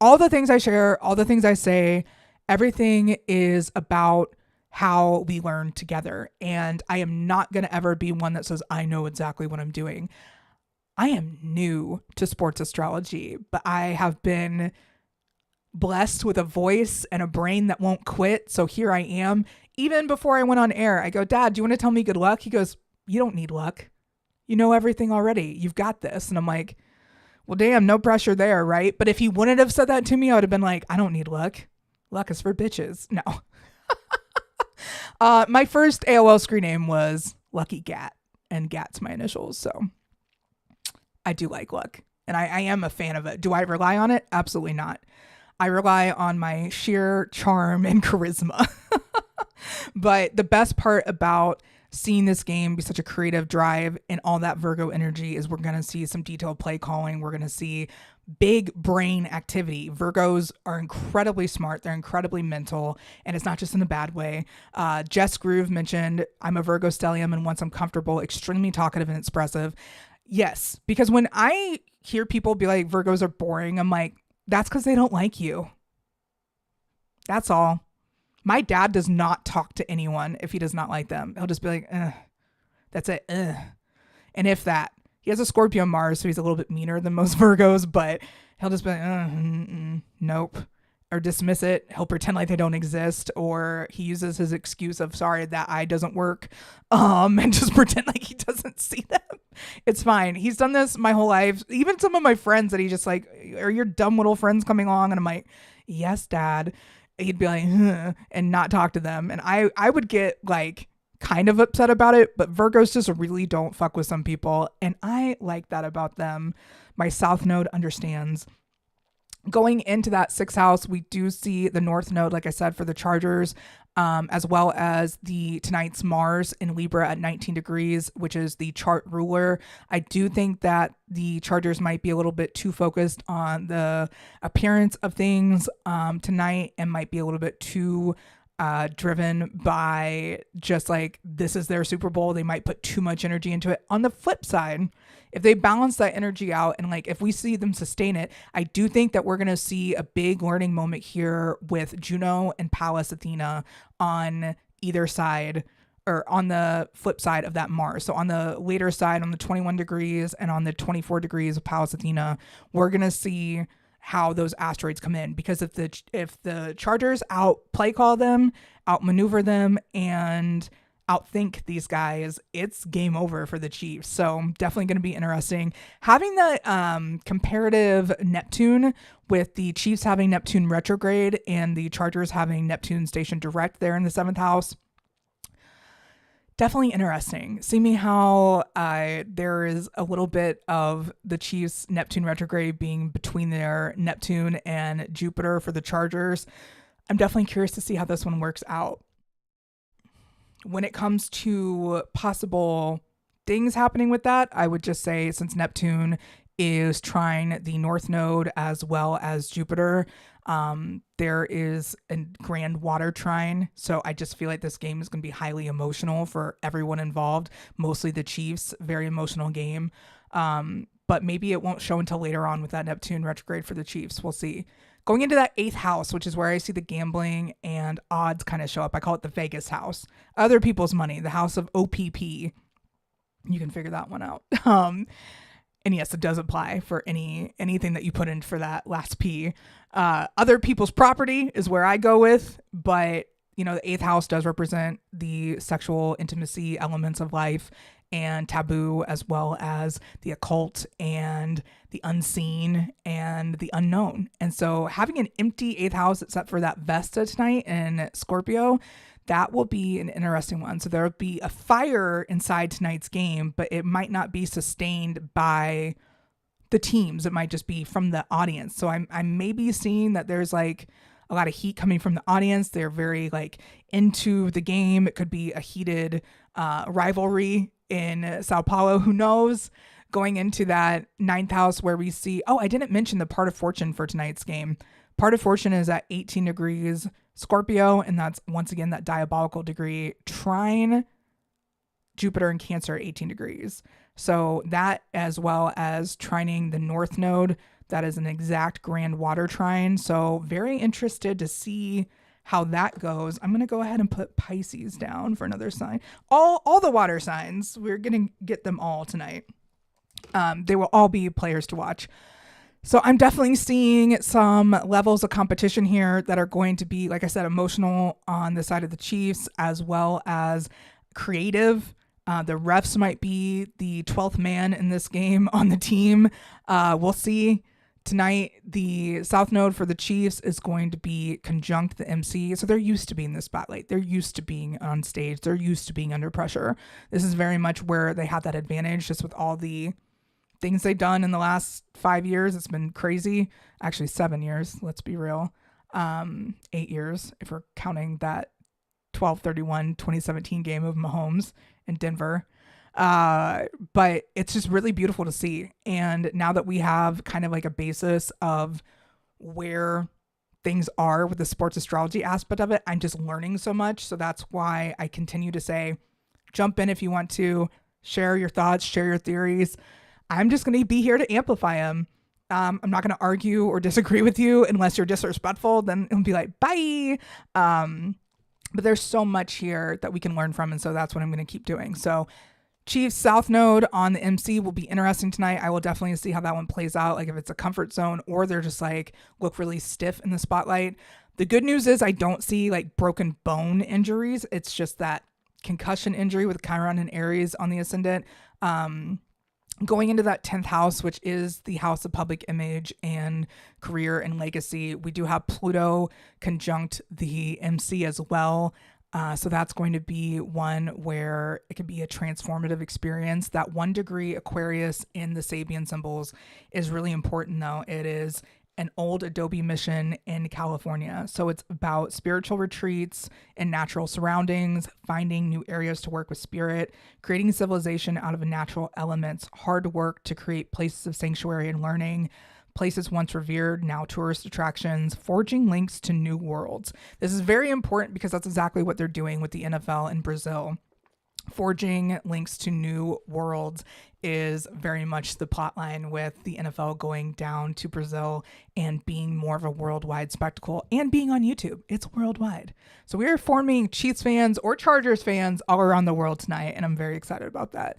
All the things I share, all the things I say, everything is about how we learn together. And I am not going to ever be one that says, I know exactly what I'm doing. I am new to sports astrology, but I have been blessed with a voice and a brain that won't quit. So here I am Even before I went on air, I go, Dad, do you want to tell me good luck? He goes, you don't need luck. You know everything already. You've got this. And I'm like, well, damn, no pressure there, right? But if he wouldn't have said that to me, I would have been like, I don't need luck. Luck is for bitches. No. My first AOL screen name was Lucky Gat, and Gat's my initials. So I do like luck, and I am a fan of it. Do I rely on it? Absolutely not. I rely on my sheer charm and charisma. But the best part about seeing this game be such a creative drive and all that Virgo energy is we're going to see some detailed play calling. We're going to see big brain activity. Virgos are incredibly smart. They're incredibly mental, and it's not just in a bad way. Jess Groove mentioned, I'm a Virgo stellium, and once I'm comfortable, extremely talkative and expressive. Yes, because when I hear people be like, Virgos are boring, I'm like, that's because they don't like you. That's all. My dad does not talk to anyone if he does not like them. He'll just be like, that's it. And if that, he has a Scorpio Mars, so he's a little bit meaner than most Virgos, but he'll just be like, nope, or dismiss it. He'll pretend like they don't exist, or he uses his excuse of, sorry, that eye doesn't work, and just pretend like he doesn't see them. It's fine. He's done this my whole life. Even some of my friends that he just like, are your dumb little friends coming along? And I'm like, yes, Dad. He'd be like, and not talk to them. And I would get like kind of upset about it, but Virgos just really don't fuck with some people. And I like that about them. My South Node understands. Going into that 6th house, we do see the North Node, like I said, for the Chargers, as well as tonight's Mars in Libra at 19 degrees, which is the chart ruler. I do think that the Chargers might be a little bit too focused on the appearance of things tonight, and might be a little bit too driven by just like, this is their Super Bowl. They might put too much energy into it. On the flip side, if they balance that energy out, and like if we see them sustain it, I do think that we're going to see a big learning moment here with Juno and Pallas Athena on either side, or on the flip side of that Mars. So on the later side, on the 21 degrees and on the 24 degrees of Pallas Athena, we're going to see how those asteroids come in, because if the Chargers out play call them, outmaneuver them, and outthink these guys, it's game over for the Chiefs. So definitely going to be interesting. Having the comparative Neptune, with the Chiefs having Neptune retrograde and the Chargers having Neptune station direct there in the 7th house. Definitely interesting. See me how there is a little bit of the Chiefs Neptune retrograde being between their Neptune and Jupiter for the Chargers. I'm definitely curious to see how this one works out. When it comes to possible things happening with that, I would just say, since Neptune is trying the North Node as well as Jupiter, there is a grand water trine. So I just feel like this game is going to be highly emotional for everyone involved, mostly the Chiefs. Very emotional game. But maybe it won't show until later on with that Neptune retrograde for the Chiefs. We'll see. Going into that 8th house, which is where I see the gambling and odds kind of show up. I call it the Vegas house. Other people's money, the house of OPP. You can figure that one out. And yes, it does apply for anything that you put in for that last P. Other people's property is where I go with, but the 8th house does represent the sexual intimacy elements of life and taboo, as well as the occult and the unseen and the unknown. And so having an empty 8th house except for that Vesta tonight in Scorpio, that will be an interesting one. So there will be a fire inside tonight's game, but it might not be sustained by the teams. It might just be from the audience. So I'm maybe seeing that there's like a lot of heat coming from the audience. They're very like into the game. It could be a heated rivalry in Sao Paulo. Who knows? Going into that 9th house where we see, I didn't mention the part of fortune for tonight's game. Part of fortune is at 18 degrees Scorpio, and that's once again that diabolical degree trine Jupiter and Cancer at 18 degrees. So that, as well as trining the North Node, that is an exact grand water trine. So very interested to see how that goes. I'm going to go ahead and put Pisces down for another sign. All the water signs, we're going to get them all tonight. They will all be players to watch. So I'm definitely seeing some levels of competition here that are going to be, like I said, emotional on the side of the Chiefs as well as creative. The refs might be the 12th man in this game on the team. We'll see. Tonight, the South Node for the Chiefs is going to be conjunct the MC. So they're used to being in the spotlight. They're used to being on stage. They're used to being under pressure. This is very much where they have that advantage just with all the things they've done in the last 5 years. It's been crazy. Actually, 7 years. Let's be real. 8 years if we're counting that 12/31/2017 game of Mahomes in Denver. But it's just really beautiful to see. And now that we have kind of like a basis of where things are with the sports astrology aspect of it, I'm just learning so much. So that's why I continue to say, jump in if you want to, share your thoughts, share your theories. I'm just going to be here to amplify them. I'm not going to argue or disagree with you unless you're disrespectful. Then it'll be like, bye. But there's so much here that we can learn from. And so that's what I'm going to keep doing. So Chiefs South Node on the MC will be interesting tonight. I will definitely see how that one plays out. Like if it's a comfort zone or they're just like look really stiff in the spotlight. The good news is I don't see like broken bone injuries. It's just that concussion injury with Chiron and Aries on the ascendant. Going into that 10th house, which is the house of public image and career and legacy, we do have Pluto conjunct the MC as well. So that's going to be one where it can be a transformative experience. That 1 degree Aquarius in the Sabian symbols is really important, though. It is an old Adobe mission in California. So it's about spiritual retreats and natural surroundings, finding new areas to work with spirit, creating civilization out of natural elements, hard work to create places of sanctuary and learning, places once revered, now tourist attractions, forging links to new worlds. This is very important because that's exactly what they're doing with the NFL in Brazil. Forging links to new worlds is very much the plot line with the NFL going down to Brazil and being more of a worldwide spectacle and being on YouTube. It's worldwide. So we are forming Chiefs fans or Chargers fans all around the world tonight, and I'm very excited about that.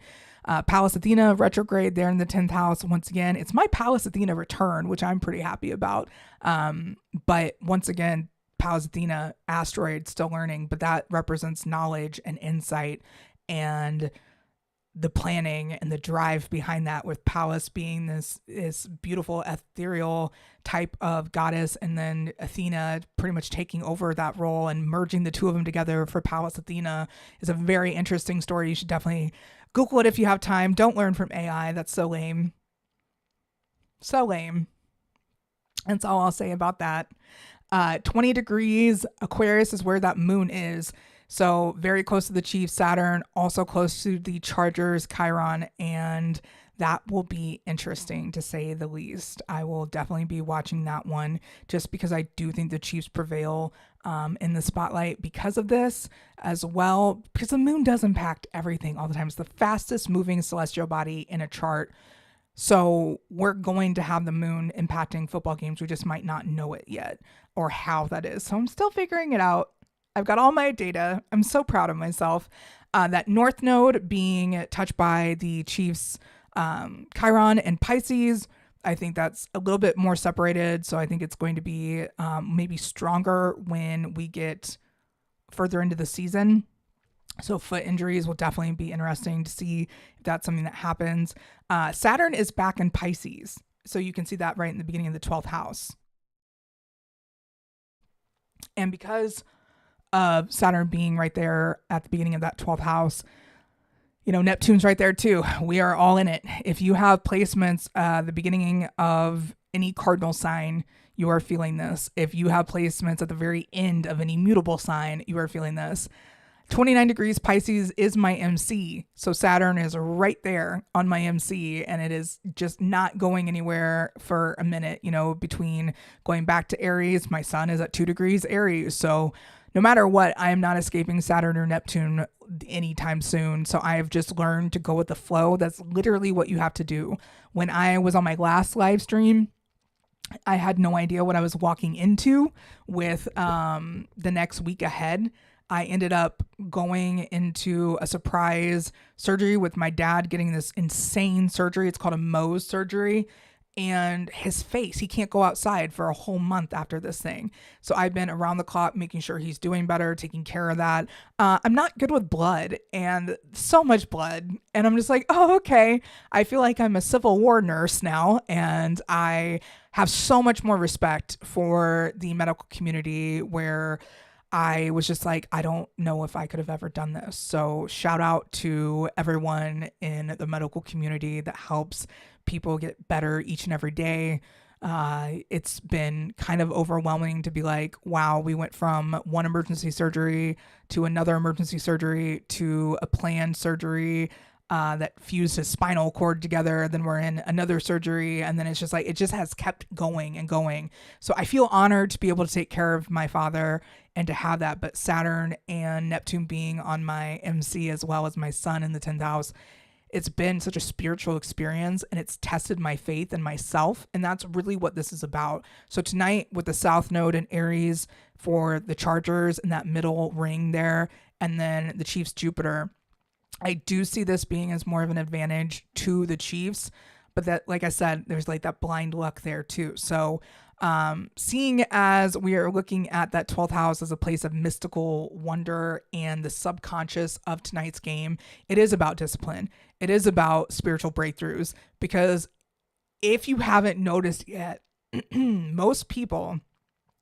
Pallas Athena retrograde there in the 10th house. Once again, it's my Pallas Athena return, which I'm pretty happy about. But once again, Pallas Athena asteroid still learning, but that represents knowledge and insight and the planning and the drive behind that, with Pallas being this beautiful ethereal type of goddess, and then Athena pretty much taking over that role and merging the two of them together for Pallas Athena is a very interesting story. You should definitely Google it if you have time. Don't learn from AI. That's so lame. So lame. That's all I'll say about that. 20 degrees Aquarius is where that moon is. So very close to the Chiefs, Saturn, also close to the Chargers, Chiron, and that will be interesting to say the least. I will definitely be watching that one just because I do think the Chiefs prevail in the spotlight because of this as well, because the moon does impact everything all the time. It's the fastest moving celestial body in a chart. So we're going to have the moon impacting football games. We just might not know it yet or how that is. So I'm still figuring it out. I've got all my data. I'm so proud of myself. That North Node being touched by the Chiefs, Chiron and Pisces, I think that's a little bit more separated. So I think it's going to be maybe stronger when we get further into the season. So foot injuries will definitely be interesting to see if that's something that happens. Saturn is back in Pisces. So you can see that right in the beginning of the 12th house. And because of Saturn being right there at the beginning of that 12th house, Neptune's right there too. We are all in it. If you have placements the beginning of any cardinal sign, you are feeling this. If you have placements at the very end of any mutable sign, you are feeling this. 29 degrees Pisces is my MC. So Saturn is right there on my MC, and it is just not going anywhere for a minute, between going back to Aries. My sun is at 2 degrees Aries. So no matter what, I am not escaping Saturn or Neptune anytime soon. So I have just learned to go with the flow. That's literally what you have to do. When I was on my last live stream, I had no idea what I was walking into with the next week ahead. I ended up going into a surprise surgery with my dad, getting this insane surgery. It's called a Mohs surgery. and his face, he can't go outside for a whole month after this thing. So I've been around the clock making sure he's doing better, taking care of that. I'm not good with blood, and so much blood, and I'm just like, oh, okay. I feel like I'm a Civil War nurse now, and I have so much more respect for the medical community, where I was just like, I don't know if I could have ever done this. So shout out to everyone in the medical community that helps people get better each and every day. It's been kind of overwhelming to be like, wow, we went from one emergency surgery to another emergency surgery to a planned surgery that fused his spinal cord together. Then we're in another surgery. And then it's just like, it just has kept going and going. So I feel honored to be able to take care of my father and to have that. But Saturn and Neptune being on my MC as well as my sun in the 10th house, it's been such a spiritual experience, and it's tested my faith in myself. And that's really what this is about. So tonight with the South Node in Aries for the Chargers and that middle ring there, and then the Chiefs Jupiter, I do see this being as more of an advantage to the Chiefs, but that, like I said, there's like that blind luck there too. So seeing as we are looking at that 12th house as a place of mystical wonder and the subconscious of tonight's game, it is about discipline. It is about spiritual breakthroughs, because if you haven't noticed yet, most people,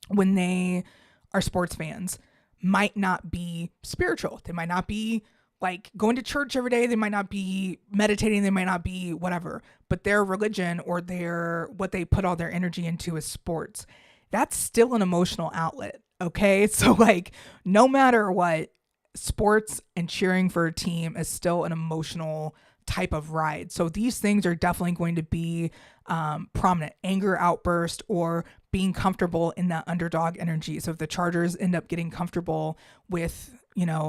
when they are sports fans, might not be spiritual. They might not be like going to church every day. They might not be meditating. They might not be whatever, but their religion or what they put all their energy into is sports. That's still an emotional outlet. Okay. So like, no matter what, sports and cheering for a team is still an emotional type of ride. So these things are definitely going to be prominent. Anger outburst or being comfortable in that underdog energy. So if the Chargers end up getting comfortable with,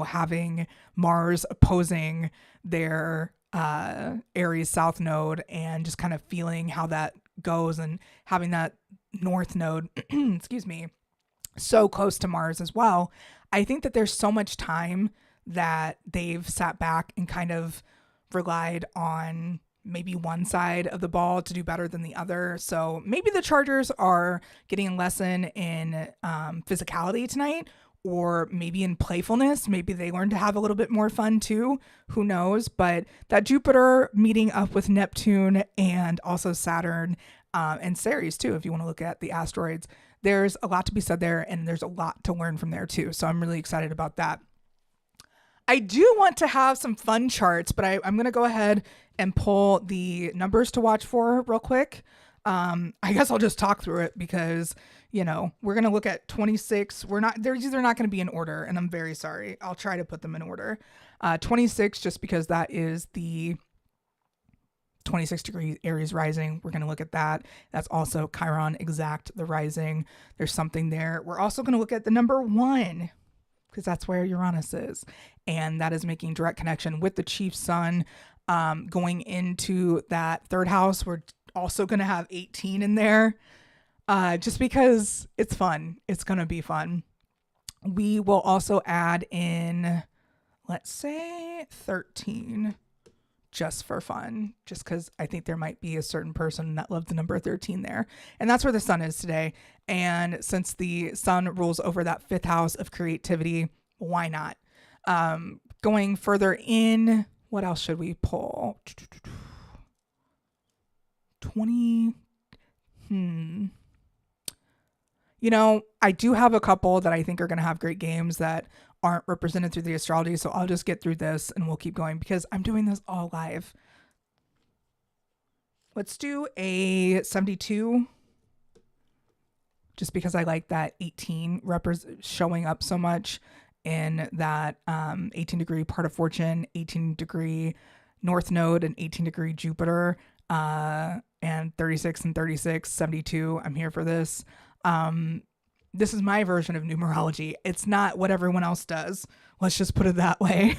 having Mars opposing their Aries South Node and just kind of feeling how that goes, and having that North Node, excuse me, so close to Mars as well, I think that there's so much time that they've sat back and kind of relied on maybe one side of the ball to do better than the other. So maybe the Chargers are getting a lesson in physicality tonight, or maybe in playfulness. Maybe they learn to have a little bit more fun too. Who knows? But that Jupiter meeting up with Neptune and also Saturn and Ceres too, if you want to look at the asteroids, there's a lot to be said there, and there's a lot to learn from there too. So I'm really excited about that. I do want to have some fun charts, but I'm going to go ahead and pull the numbers to watch for real quick. I guess I'll just talk through it because, we're going to look at 26. They're not going to be in order, and I'm very sorry. I'll try to put them in order. 26, just because that is the 26 degree Aries rising. We're going to look at that. That's also Chiron exact, the rising. There's something there. We're also going to look at the number 1, because that's where Uranus is. And that is making direct connection with the chief sun. Going into that 3rd house, we're also going to have 18 in there. Just because it's fun. It's going to be fun. We will also add in, let's say 13, just for fun, just because I think there might be a certain person that loves the number 13 there. And that's where the sun is today. And since the sun rules over that 5th house of creativity, why not? Going further in, what else should we pull? 20. I do have a couple that I think are going to have great games that aren't represented through the astrology. So I'll just get through this and we'll keep going because I'm doing this all live. Let's do a 72. Just because I like that 18 showing up so much in that 18 degree part of fortune, 18 degree North Node, and 18 degree Jupiter, and 36 and 36, 72. I'm here for this. This is my version of numerology. It's not what everyone else does. Let's just put it that way.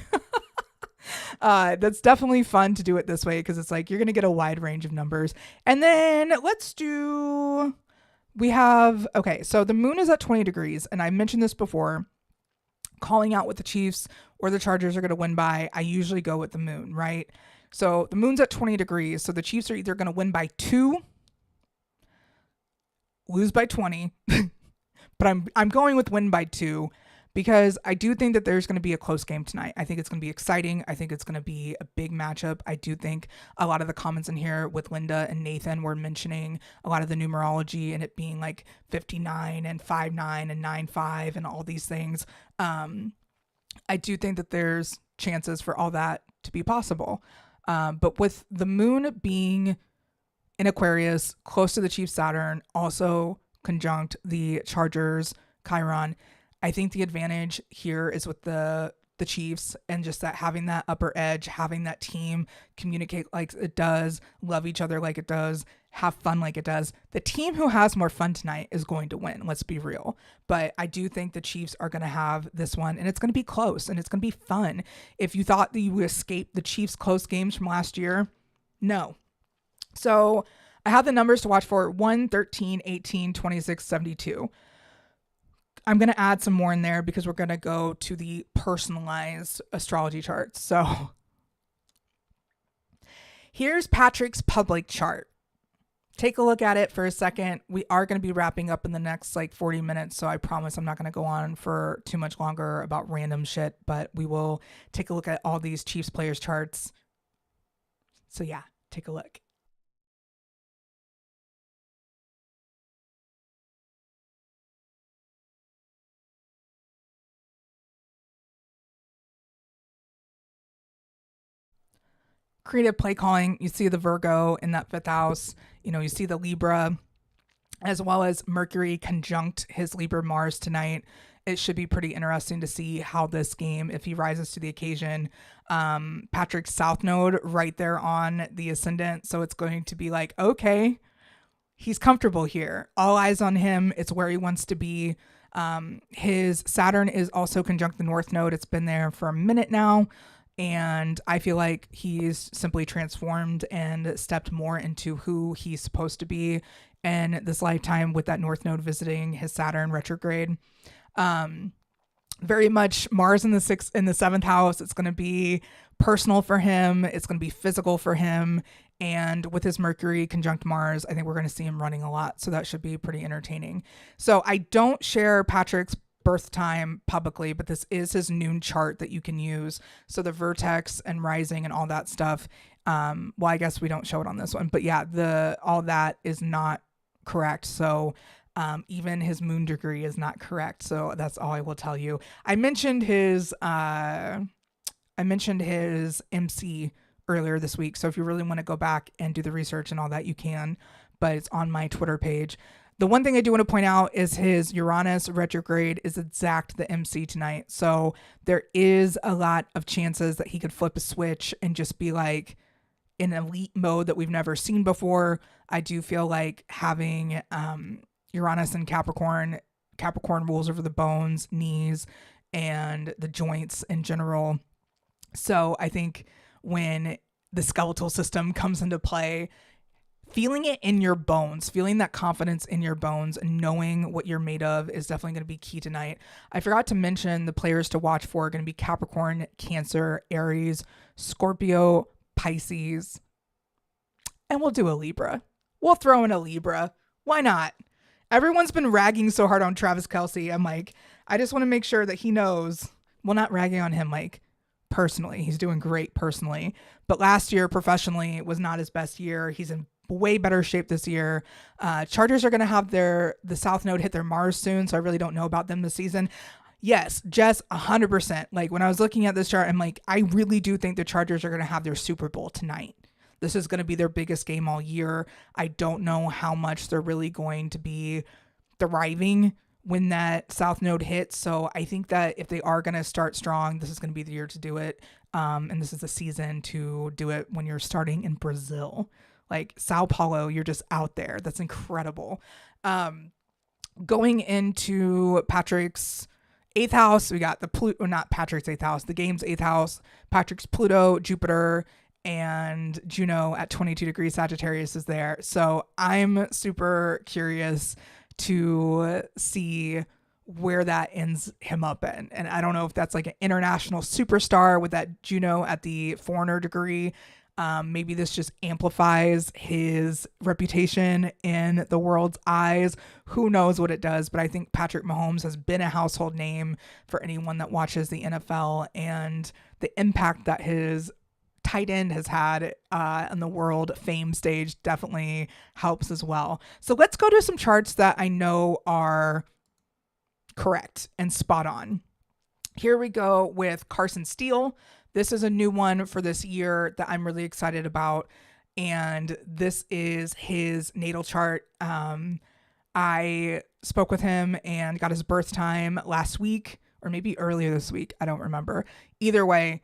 That's definitely fun to do it this way because it's like you're going to get a wide range of numbers. And then so the moon is at 20 degrees. And I mentioned this before, calling out what the Chiefs or the Chargers are going to win by. I usually go with the moon, right? So the moon's at 20 degrees. So the Chiefs are either going to win by 2 lose by 20, but I'm going with win by 2 because I do think that there's going to be a close game tonight. I think it's going to be exciting. I think it's going to be a big matchup. I do think a lot of the comments in here with Linda and Nathan were mentioning a lot of the numerology and it being like 59 and 59 and 95 and all these things. I do think that there's chances for all that to be possible. But with the moon being in Aquarius, close to the Chief Saturn, also conjunct the Chargers Chiron, I think the advantage here is with the Chiefs and just that having that upper edge, having that team communicate like it does, love each other like it does, have fun like it does. The team who has more fun tonight is going to win. Let's be real. But I do think the Chiefs are going to have this one and it's going to be close and it's going to be fun. If you thought that you would escape the Chiefs' close games from last year, no. So I have the numbers to watch for 1, 13, 18, 26, 72. I'm going to add some more in there because we're going to go to the personalized astrology charts. So here's Patrick's public chart. Take a look at it for a second. We are going to be wrapping up in the next 40 minutes. So I promise I'm not going to go on for too much longer about random shit, but we will take a look at all these Chiefs players charts. So yeah, take a look. Creative play calling, you see the Virgo in that 5th house, you see the Libra, as well as Mercury conjunct his Libra Mars tonight. It should be pretty interesting to see how this game, if he rises to the occasion. Patrick's South Node right there on the ascendant, so it's going to be like, okay, he's comfortable here. All eyes on him. It's where he wants to be. His Saturn is also conjunct the North Node. It's been there for a minute now. And I feel like he's simply transformed and stepped more into who he's supposed to be in this lifetime with that North Node visiting his Saturn retrograde. Very much Mars in the 7th house. It's going to be personal for him. It's going to be physical for him. And with his Mercury conjunct Mars, I think we're going to see him running a lot. So that should be pretty entertaining. So I don't share Patrick's birth time publicly, but this is his noon chart that you can use. So the vertex and rising and all that stuff. Well, I guess we don't show it on this one, but yeah, all that is not correct. So even his moon degree is not correct. So that's all I will tell you. I mentioned his MC earlier this week. So if you really want to go back and do the research and all that, you can, but it's on my Twitter page. The one thing I do want to point out is his Uranus retrograde is exact the MC tonight. So there is a lot of chances that he could flip a switch and just be like in elite mode that we've never seen before. I do feel like having Uranus and Capricorn rules over the bones, knees, and the joints in general. So I think when the skeletal system comes into play, feeling it in your bones, feeling that confidence in your bones and knowing what you're made of is definitely going to be key tonight. I forgot to mention the players to watch for are going to be Capricorn, Cancer, Aries, Scorpio, Pisces, and we'll do a Libra. We'll throw in a Libra. Why not? Everyone's been ragging so hard on Travis Kelce. I'm like, I just want to make sure that he knows. Well, not ragging on him, personally. He's doing great personally. But last year, professionally, was not his best year. He's in way better shape this year. Chargers are going to have the South Node hit their Mars soon, so I really don't know about them this season. Yes, Jess, 100%. When I was looking at this chart, I'm like, I really do think the Chargers are going to have their Super Bowl tonight. This is going to be their biggest game all year. I don't know how much they're really going to be thriving when that South Node hits. So I think that if they are going to start strong, this is going to be the year to do it. And this is the season to do it when you're starting in Brazil. Sao Paulo, you're just out there. That's incredible. Going into Patrick's 8th house, we got not Patrick's 8th house, the game's 8th house, Patrick's Pluto, Jupiter, and Juno at 22 degrees Sagittarius is there. So I'm super curious to see where that ends him up in. And I don't know if that's an international superstar with that Juno at the foreigner degree. Maybe this just amplifies his reputation in the world's eyes. Who knows what it does? But I think Patrick Mahomes has been a household name for anyone that watches the NFL, and the impact that his tight end has had on the world fame stage definitely helps as well. So let's go to some charts that I know are correct and spot on. Here we go with Carson Steele. This is a new one for this year that I'm really excited about. And this is his natal chart. I spoke with him and got his birth time last week, or maybe earlier this week. I don't remember. Either way,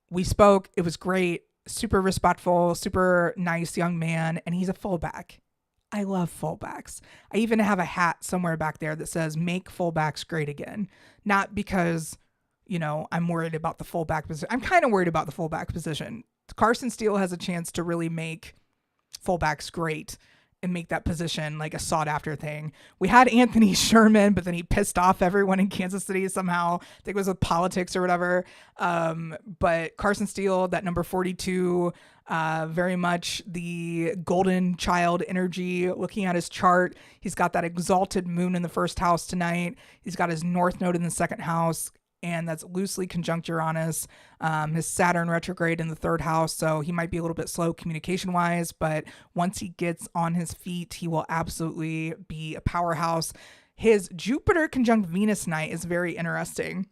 we spoke. It was great. Super respectful, super nice young man. And he's a fullback. I love fullbacks. I even have a hat somewhere back there that says "Make fullbacks great again." Not because, I'm worried about the fullback position. I'm kind of worried about the fullback position. Carson Steele has a chance to really make fullbacks great and make that position like a sought after thing. We had Anthony Sherman, but then he pissed off everyone in Kansas City somehow. I think it was with politics or whatever. But Carson Steele, that number 42, very much the golden child energy. Looking at his chart, he's got that exalted moon in the first house tonight. He's got his north node in the second house, and that's loosely conjunct Uranus. His Saturn retrograde in the third house, so he might be a little bit slow communication wise, but once he gets on his feet, he will absolutely be a powerhouse. His Jupiter conjunct Venus night is very interesting.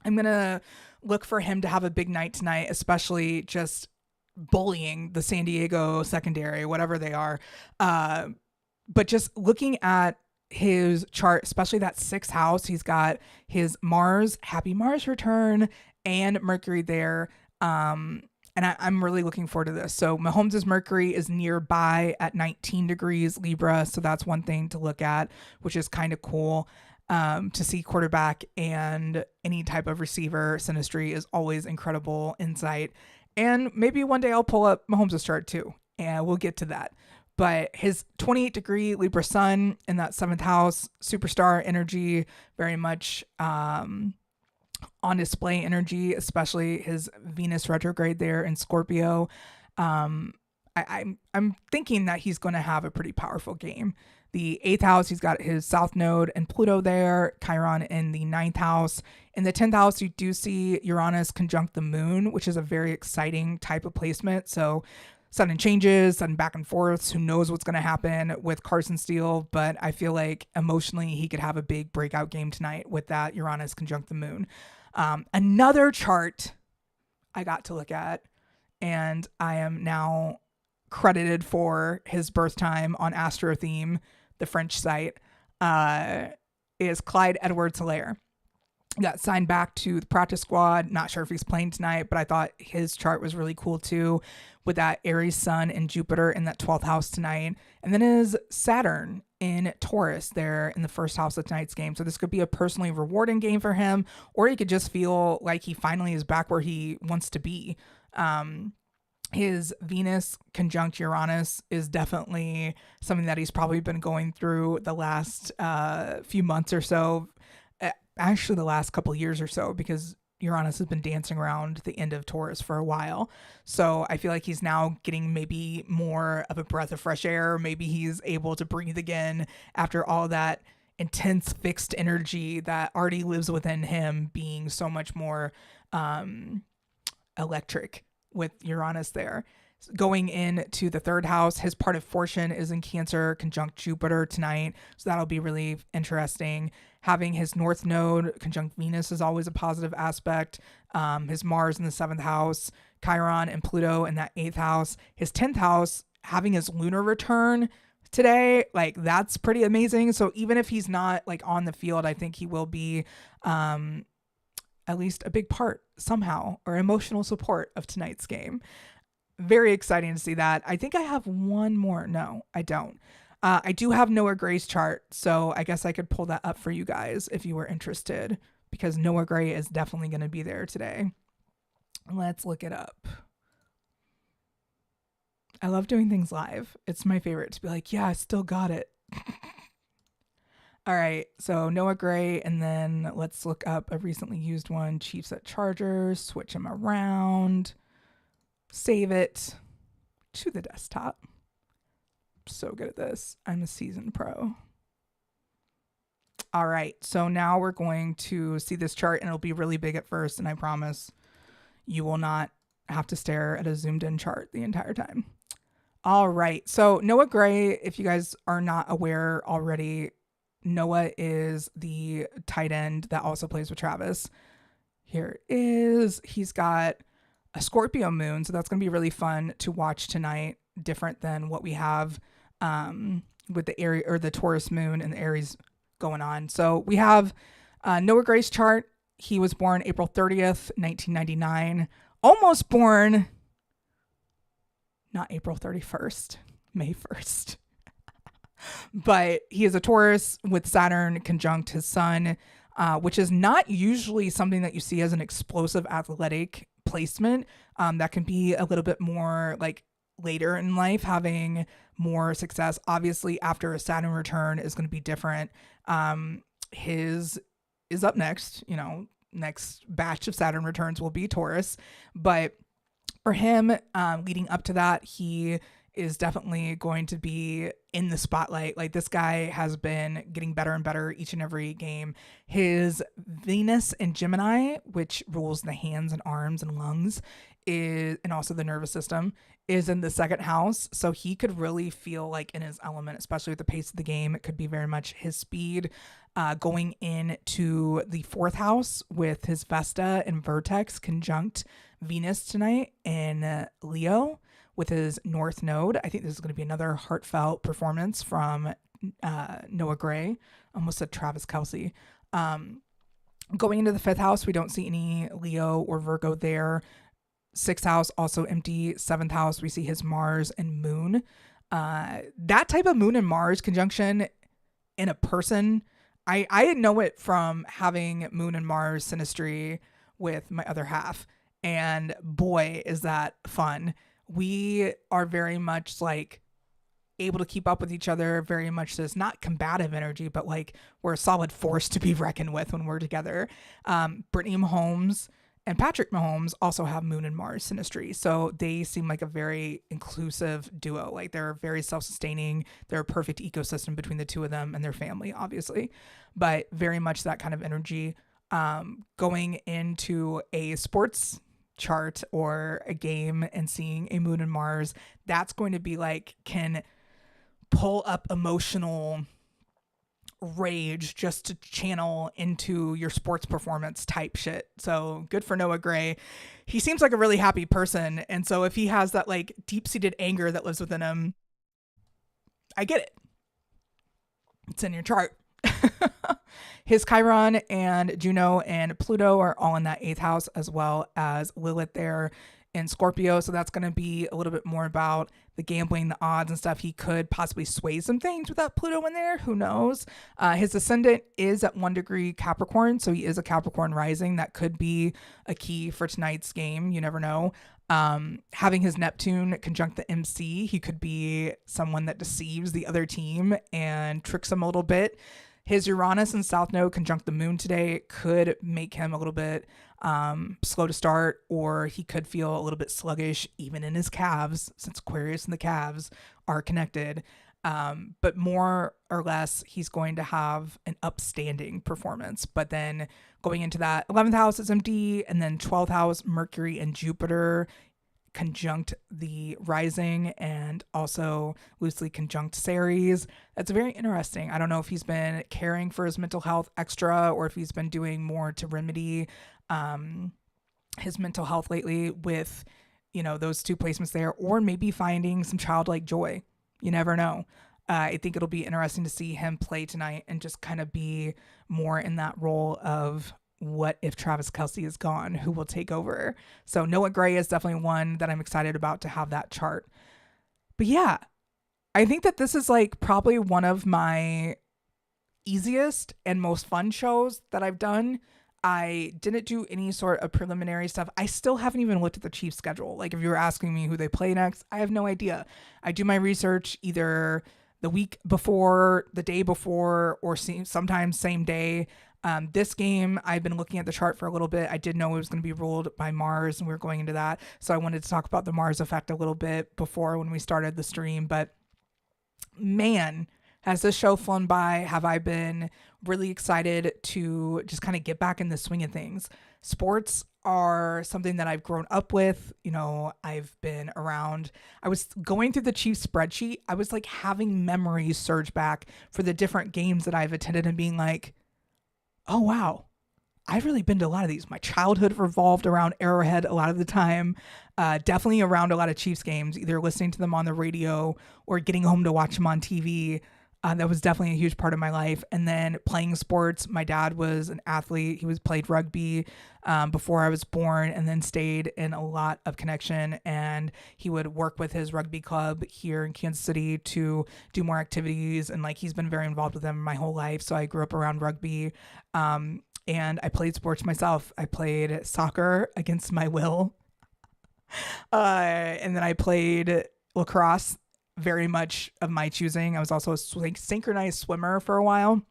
I'm gonna look for him to have a big night tonight, especially just bullying the San Diego secondary, whatever they are. But just looking at his chart, especially that sixth house, he's got his Mars, happy Mars return, and Mercury there. And I'm really looking forward to this. So Mahomes' Mercury is nearby at 19 degrees Libra. So that's one thing to look at, which is kind of cool. To see quarterback and any type of receiver synastry is always incredible insight. And maybe one day I'll pull up Mahomes' chart too, and we'll get to that. But his 28 degree Libra sun in that seventh house, superstar energy, very much on display energy, especially his Venus retrograde there in Scorpio. I'm thinking that he's going to have a pretty powerful game. The eighth house, he's got his south node and Pluto there, Chiron in the ninth house. In the 10th house, you do see Uranus conjunct the moon, which is a very exciting type of placement. So sudden changes, sudden back and forths, who knows what's going to happen with Carson Steele, but I feel like emotionally he could have a big breakout game tonight with that Uranus conjunct the moon. Another chart I got to look at, and I am now credited for his birth time on Astro Theme, the French site, is Clyde Edwards-Helaire. Got signed back to the practice squad. Not sure if he's playing tonight, but I thought his chart was really cool too, with that Aries sun and Jupiter in that 12th house tonight. And then his Saturn in Taurus there in the first house of tonight's game. So this could be a personally rewarding game for him, or he could just feel like he finally is back where he wants to be. His Venus conjunct Uranus is definitely something that he's probably been going through the last few months or so. Actually, the last couple of years or so, because Uranus has been dancing around the end of Taurus for a while. So I feel like he's now getting maybe more of a breath of fresh air. Maybe he's able to breathe again after all that intense fixed energy that already lives within him being so much more electric with Uranus there. Going into the third house, his part of fortune is in Cancer conjunct Jupiter tonight. So that'll be really interesting. Having his north node conjunct Venus is always a positive aspect. His Mars in the seventh house, Chiron and Pluto in that eighth house. His 10th house, having his lunar return today, like that's pretty amazing. So even if he's not like on the field, I think he will be at least a big part somehow, or emotional support of tonight's game. Very exciting to see that. I think I have one more. No, I don't. I do have Noah Gray's chart, so I guess I could pull that up for you guys if you were interested, because Noah Gray is definitely going to be there today. Let's look it up. I love doing things live. It's my favorite to be like, yeah, I still got it. All right, so Noah Gray, and then let's look up a recently used one, Chiefs at Chargers, switch him around. save it to the desktop. So good at this. I'm a seasoned pro. All right, so now we're going to see this chart, and it'll be really big at first, and I promise you will not have to stare at a zoomed in chart the entire time. All right, so Noah Gray, if you guys are not aware already, Noah is the tight end that also plays with Travis. Here it is. He's got a Scorpio moon, so that's going to be really fun to watch tonight, different than what we have with the Aries or the Taurus moon and the Aries going on. So we have Noah Gray's chart. He was born April 30th, 1999. Almost born, not April 31st, May 1st. But he is a Taurus with Saturn conjunct his sun, which is not usually something that you see as an explosive athletic placement. That can be a little bit more like later in life, having more success. Obviously, after a Saturn return is going to be different. His is up next, next batch of Saturn returns will be Taurus. But for him, leading up to that, he is definitely going to be in the spotlight. Like, this guy has been getting better and better each and every game. His Venus in Gemini, which rules the hands and arms and lungs, and also the nervous system, is in the second house. So he could really feel like in his element, especially with the pace of the game. It could be very much his speed. Going into the fourth house with his Vesta and Vertex conjunct Venus tonight in Leo with his North Node. I think this is going to be another heartfelt performance from Noah Gray. Almost said Travis Kelce. Going into the fifth house, we don't see any Leo or Virgo there. Sixth house, also empty. Seventh house, we see his Mars and Moon. That type of Moon and Mars conjunction in a person, I know it from having Moon and Mars synastry with my other half. And boy, is that fun. We are very much like able to keep up with each other, very much this not combative energy, but like we're a solid force to be reckoned with when we're together. Brittany Mahomes and Patrick Mahomes also have Moon and Mars synastry. So they seem like a very inclusive duo. Like, they're very self-sustaining. They're a perfect ecosystem between the two of them and their family, obviously, but very much that kind of energy. Going into a sports chart or a game and seeing a Moon and Mars, that's going to be like, can pull up emotional rage just to channel into your sports performance type shit. So good for Noah Gray. He seems like a really happy person. And so if he has that like deep-seated anger that lives within him, I get it. It's in your chart. His Chiron and Juno and Pluto are all in that eighth house, as well as Lilith there in Scorpio. So that's going to be a little bit more about the gambling, the odds and stuff. He could possibly sway some things with that Pluto in there. Who knows? His ascendant is at 1 degree Capricorn. So he is a Capricorn rising. That could be a key for tonight's game. You never know. Having his Neptune conjunct the MC, he could be someone that deceives the other team and tricks them a little bit. His Uranus and South Node conjunct the moon today could make him a little bit slow to start, or he could feel a little bit sluggish even in his calves, since Aquarius and the calves are connected. But more or less, he's going to have an upstanding performance. But then going into that 11th house is empty, and then 12th house, Mercury and Jupiter conjunct the rising and also loosely conjunct Ceres. That's very interesting. I don't know if he's been caring for his mental health extra or if he's been doing more to remedy his mental health lately with, those two placements there, or maybe finding some childlike joy. You never know. I think it'll be interesting to see him play tonight and just kind of be more in that role of, what if Travis Kelce is gone? Who will take over? So Noah Gray is definitely one that I'm excited about to have that chart. But yeah, I think that this is like probably one of my easiest and most fun shows that I've done. I didn't do any sort of preliminary stuff. I still haven't even looked at the Chiefs schedule. Like, if you were asking me who they play next, I have no idea. I do my research either the week before, the day before, or sometimes same day. This game, I've been looking at the chart for a little bit. I did know it was going to be ruled by Mars, and we are going into that. So I wanted to talk about the Mars effect a little bit before when we started the stream. But man, has this show flown by? Have I been really excited to just kind of get back in the swing of things? Sports are something that I've grown up with. I've been around. I was going through the Chiefs spreadsheet. I was like having memories surge back for the different games that I've attended and being like, oh, wow, I've really been to a lot of these. My childhood revolved around Arrowhead a lot of the time. Definitely around a lot of Chiefs games, either listening to them on the radio or getting home to watch them on TV. That was definitely a huge part of my life. And then playing sports. My dad was an athlete. He played rugby before I was born, and then stayed in a lot of connection. And he would work with his rugby club here in Kansas City to do more activities. And like he's been very involved with them my whole life. So I grew up around rugby. And I played sports myself. I played soccer against my will. And then I played lacrosse, very much of my choosing. I was also a synchronized swimmer for a while.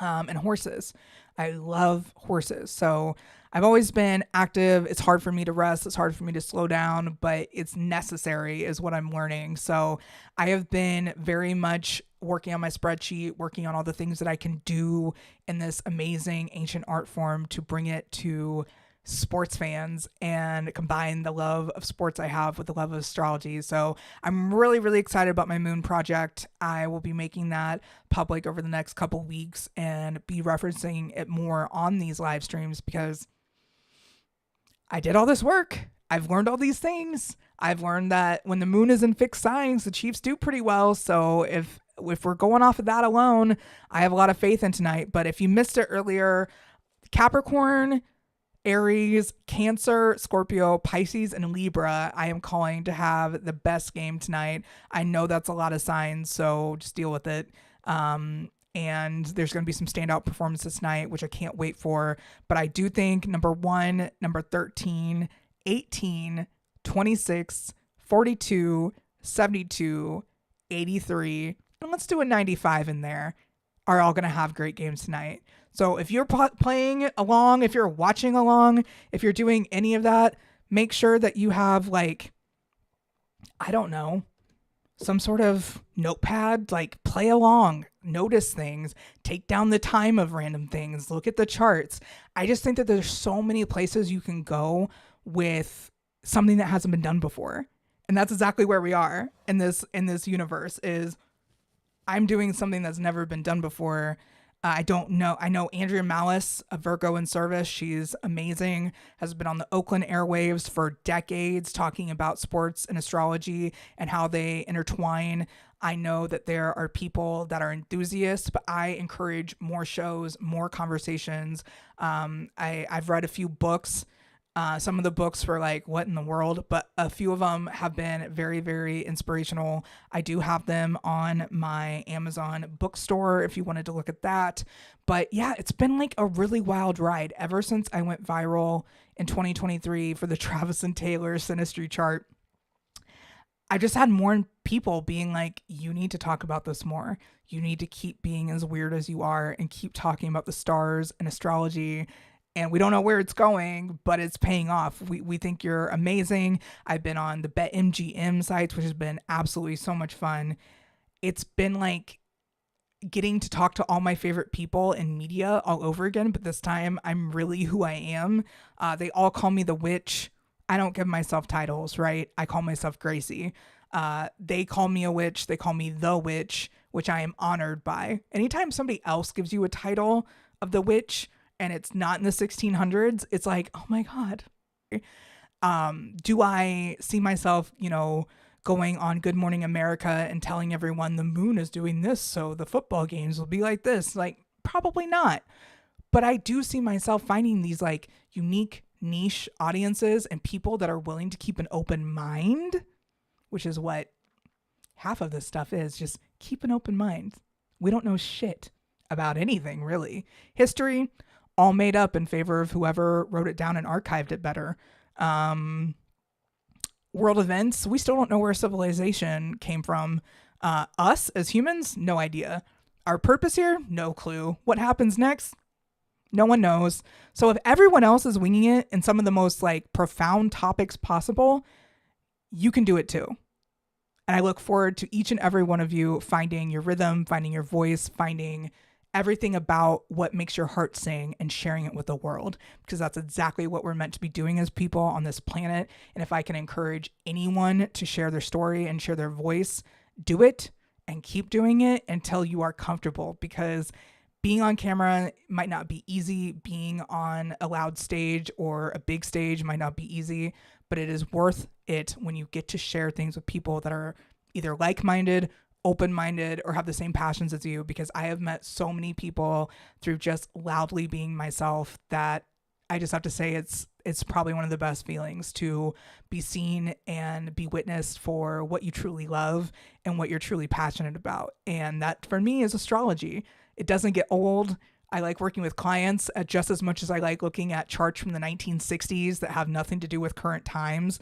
And horses. I love horses. So I've always been active. It's hard for me to rest. It's hard for me to slow down, but it's necessary is what I'm learning. So I have been very much working on my spreadsheet, working on all the things that I can do in this amazing ancient art form to bring it to sports fans and combine the love of sports I have with the love of astrology. So I'm really, really excited about my moon project. I will be making that public over the next couple weeks and be referencing it more on these live streams because I did all this work. I've learned all these things. I've learned that when the moon is in fixed signs, the Chiefs do pretty well. So if we're going off of that alone, I have a lot of faith in tonight. But if you missed it earlier, Capricorn, Aries, Cancer, Scorpio, Pisces, and Libra, I am calling to have the best game tonight. I know that's a lot of signs, so just deal with it. And there's going to be some standout performances tonight, which I can't wait for. But I do think number 1, number 13, 18, 26, 42, 72, 83, and let's do a 95 in there, are all going to have great games tonight. So if you're playing along, if you're watching along, if you're doing any of that, make sure that you have like, I don't know, some sort of notepad, like play along, notice things, take down the time of random things, look at the charts. I just think that there's so many places you can go with something that hasn't been done before. And that's exactly where we are in this universe is I'm doing something that's never been done before. I don't know. I know Andrea Malice, a Virgo in service. She's amazing, has been on the Oakland airwaves for decades talking about sports and astrology and how they intertwine. I know that there are people that are enthusiasts, but I encourage more shows, more conversations. I've read a few books. Some of the books were like, what in the world? But a few of them have been very, very inspirational. I do have them on my Amazon bookstore if you wanted to look at that. But yeah, it's been like a really wild ride ever since I went viral in 2023 for the Travis and Taylor Synastry chart. I just had more people being like, you need to talk about this more. You need to keep being as weird as you are and keep talking about the stars and astrology. And we don't know where it's going, but it's paying off. We think you're amazing. I've been on the BetMGM sites, which has been absolutely so much fun. It's been like getting to talk to all my favorite people in media all over again, but this time I'm really who I am. They all call me the witch. I don't give myself titles, right? I call myself Gracey. They call me a witch. They call me the witch, which I am honored by. Anytime somebody else gives you a title of the witch, and it's not in the 1600s, it's like, oh my God. Do I see myself, going on Good Morning America and telling everyone the moon is doing this, so the football games will be like this? Like, probably not. But I do see myself finding these like unique niche audiences and people that are willing to keep an open mind, which is what half of this stuff is, just keep an open mind. We don't know shit about anything, really. History, all made up in favor of whoever wrote it down and archived it better. World events, we still don't know where civilization came from. Us as humans, no idea. Our purpose here, no clue. What happens next? No one knows. So if everyone else is winging it in some of the most like profound topics possible, you can do it too. And I look forward to each and every one of you finding your rhythm, finding your voice, finding everything about what makes your heart sing and sharing it with the world, because that's exactly what we're meant to be doing as people on this planet. And if I can encourage anyone to share their story and share their voice, do it and keep doing it until you are comfortable, because being on camera might not be easy. Being on a loud stage or a big stage might not be easy, but it is worth it when you get to share things with people that are either like-minded, open-minded, or have the same passions as you, because I have met so many people through just loudly being myself that I just have to say it's probably one of the best feelings to be seen and be witnessed for what you truly love and what you're truly passionate about. And that for me is astrology. It doesn't get old. I like working with clients just as much as I like looking at charts from the 1960s that have nothing to do with current times.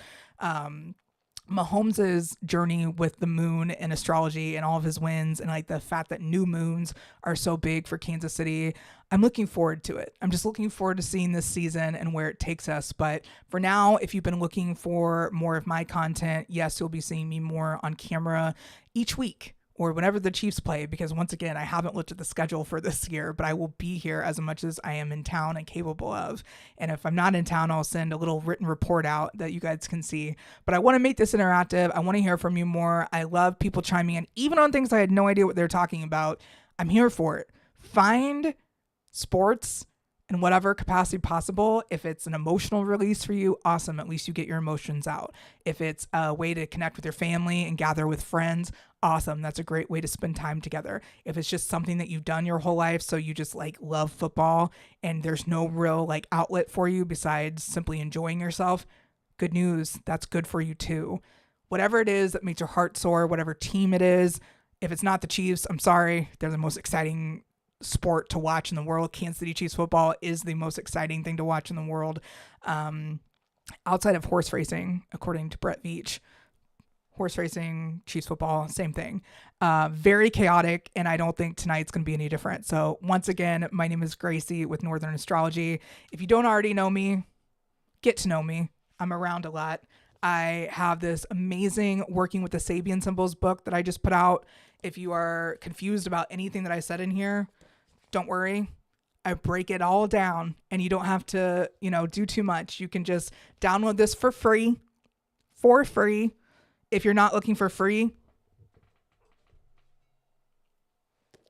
Mahomes' journey with the moon and astrology and all of his wins, and like the fact that new moons are so big for Kansas City, I'm looking forward to it. I'm just looking forward to seeing this season and where it takes us. But for now, if you've been looking for more of my content, yes, you'll be seeing me more on camera each week or whenever the Chiefs play, because once again, I haven't looked at the schedule for this year, but I will be here as much as I am in town and capable of. And if I'm not in town, I'll send a little written report out that you guys can see. But I want to make this interactive. I want to hear from you more. I love people chiming in, even on things I had no idea what they're talking about. I'm here for it. Find sports in whatever capacity possible. If it's an emotional release for you, awesome. At least you get your emotions out. If it's a way to connect with your family and gather with friends, awesome. That's a great way to spend time together. If it's just something that you've done your whole life, so you just like love football and there's no real like outlet for you besides simply enjoying yourself, good news. That's good for you too. Whatever it is that makes your heart soar, whatever team it is, if it's not the Chiefs, I'm sorry. They're the most exciting sport to watch in the world. Kansas City Chiefs football is the most exciting thing to watch in the world, outside of horse racing, according to Brett Veach. Horse racing, Chiefs football, same thing. Very chaotic, and I don't think tonight's going to be any different. So once again, my name is Gracey with Northern Astrology. If you don't already know me, get to know me. I'm around a lot. I have this amazing Working with the Sabian Symbols book that I just put out. If you are confused about anything that I said in here, don't worry. I break it all down and you don't have to, do too much. You can just download this for free. If you're not looking for free,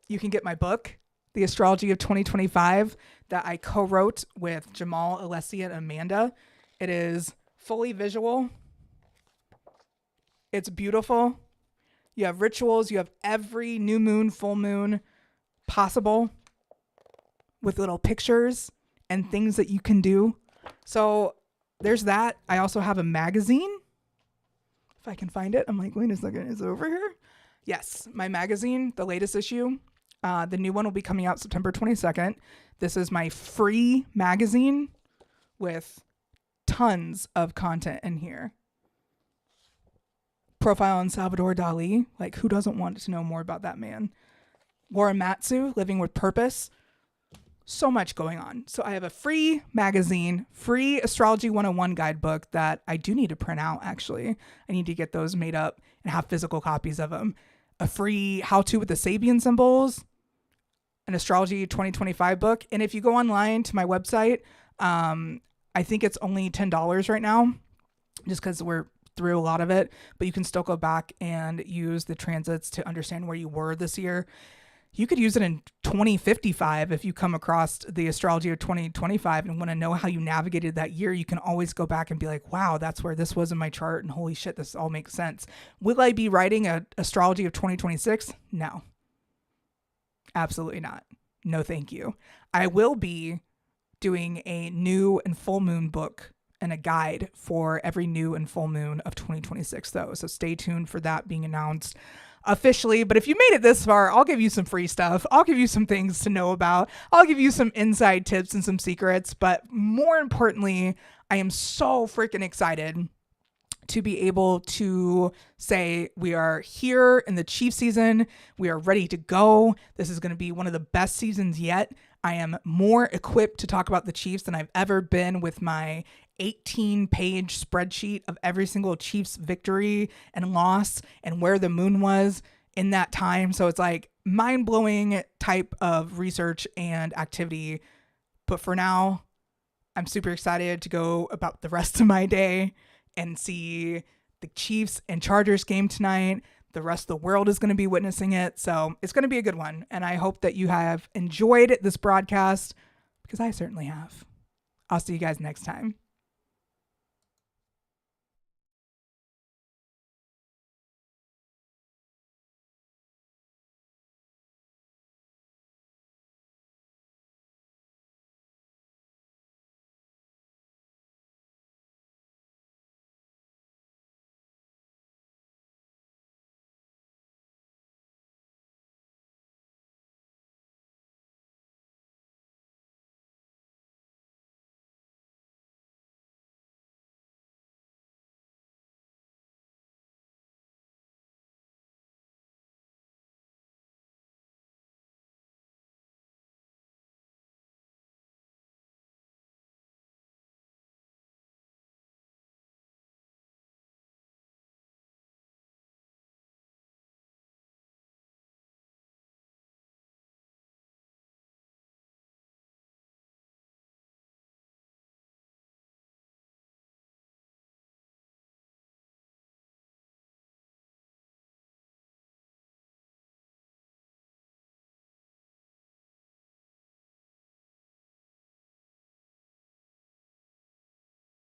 you can get my book, The Astrology of 2025, that I co-wrote with Jamal, Alessia, and Amanda. It is fully visual. It's beautiful. You have rituals. You have every new moon, full moon possible with little pictures and things that you can do. So there's that. I also have a magazine. If I can find it. I'm like, wait a second. Is it over here? Yes. My magazine, the latest issue. The new one will be coming out September 22nd. This is my free magazine with tons of content in here. Profile on Salvador Dali. Like, who doesn't want to know more about that man? Laura Matsu, Living with Purpose. So much going on. So I have a free magazine, free Astrology 101 guidebook that I do need to print out, actually. I need to get those made up and have physical copies of them. A free how-to with the Sabian symbols, an Astrology 2025 book. And if you go online to my website, I think it's only $10 right now, just because we're through a lot of it. But you can still go back and use the transits to understand where you were this year. You could use it in 2055 if you come across the Astrology of 2025 and want to know how you navigated that year. You can always go back and be like, wow, that's where this was in my chart, and holy shit, this all makes sense. Will I be writing an Astrology of 2026? No. Absolutely not. No, thank you. I will be doing a new and full moon book and a guide for every new and full moon of 2026, though. So stay tuned for that being announced officially. But if you made it this far, I'll give you some free stuff. I'll give you some things to know about. I'll give you some inside tips and some secrets. But more importantly, I am so freaking excited to be able to say we are here in the Chief season. We are ready to go. This is going to be one of the best seasons yet. I am more equipped to talk about the Chiefs than I've ever been with my 18-page spreadsheet of every single Chiefs victory and loss and where the moon was in that time. So it's like mind-blowing type of research and activity. But for now, I'm super excited to go about the rest of my day and see the Chiefs and Chargers game tonight. The rest of the world is going to be witnessing it. So it's going to be a good one. And I hope that you have enjoyed this broadcast because I certainly have. I'll see you guys next time.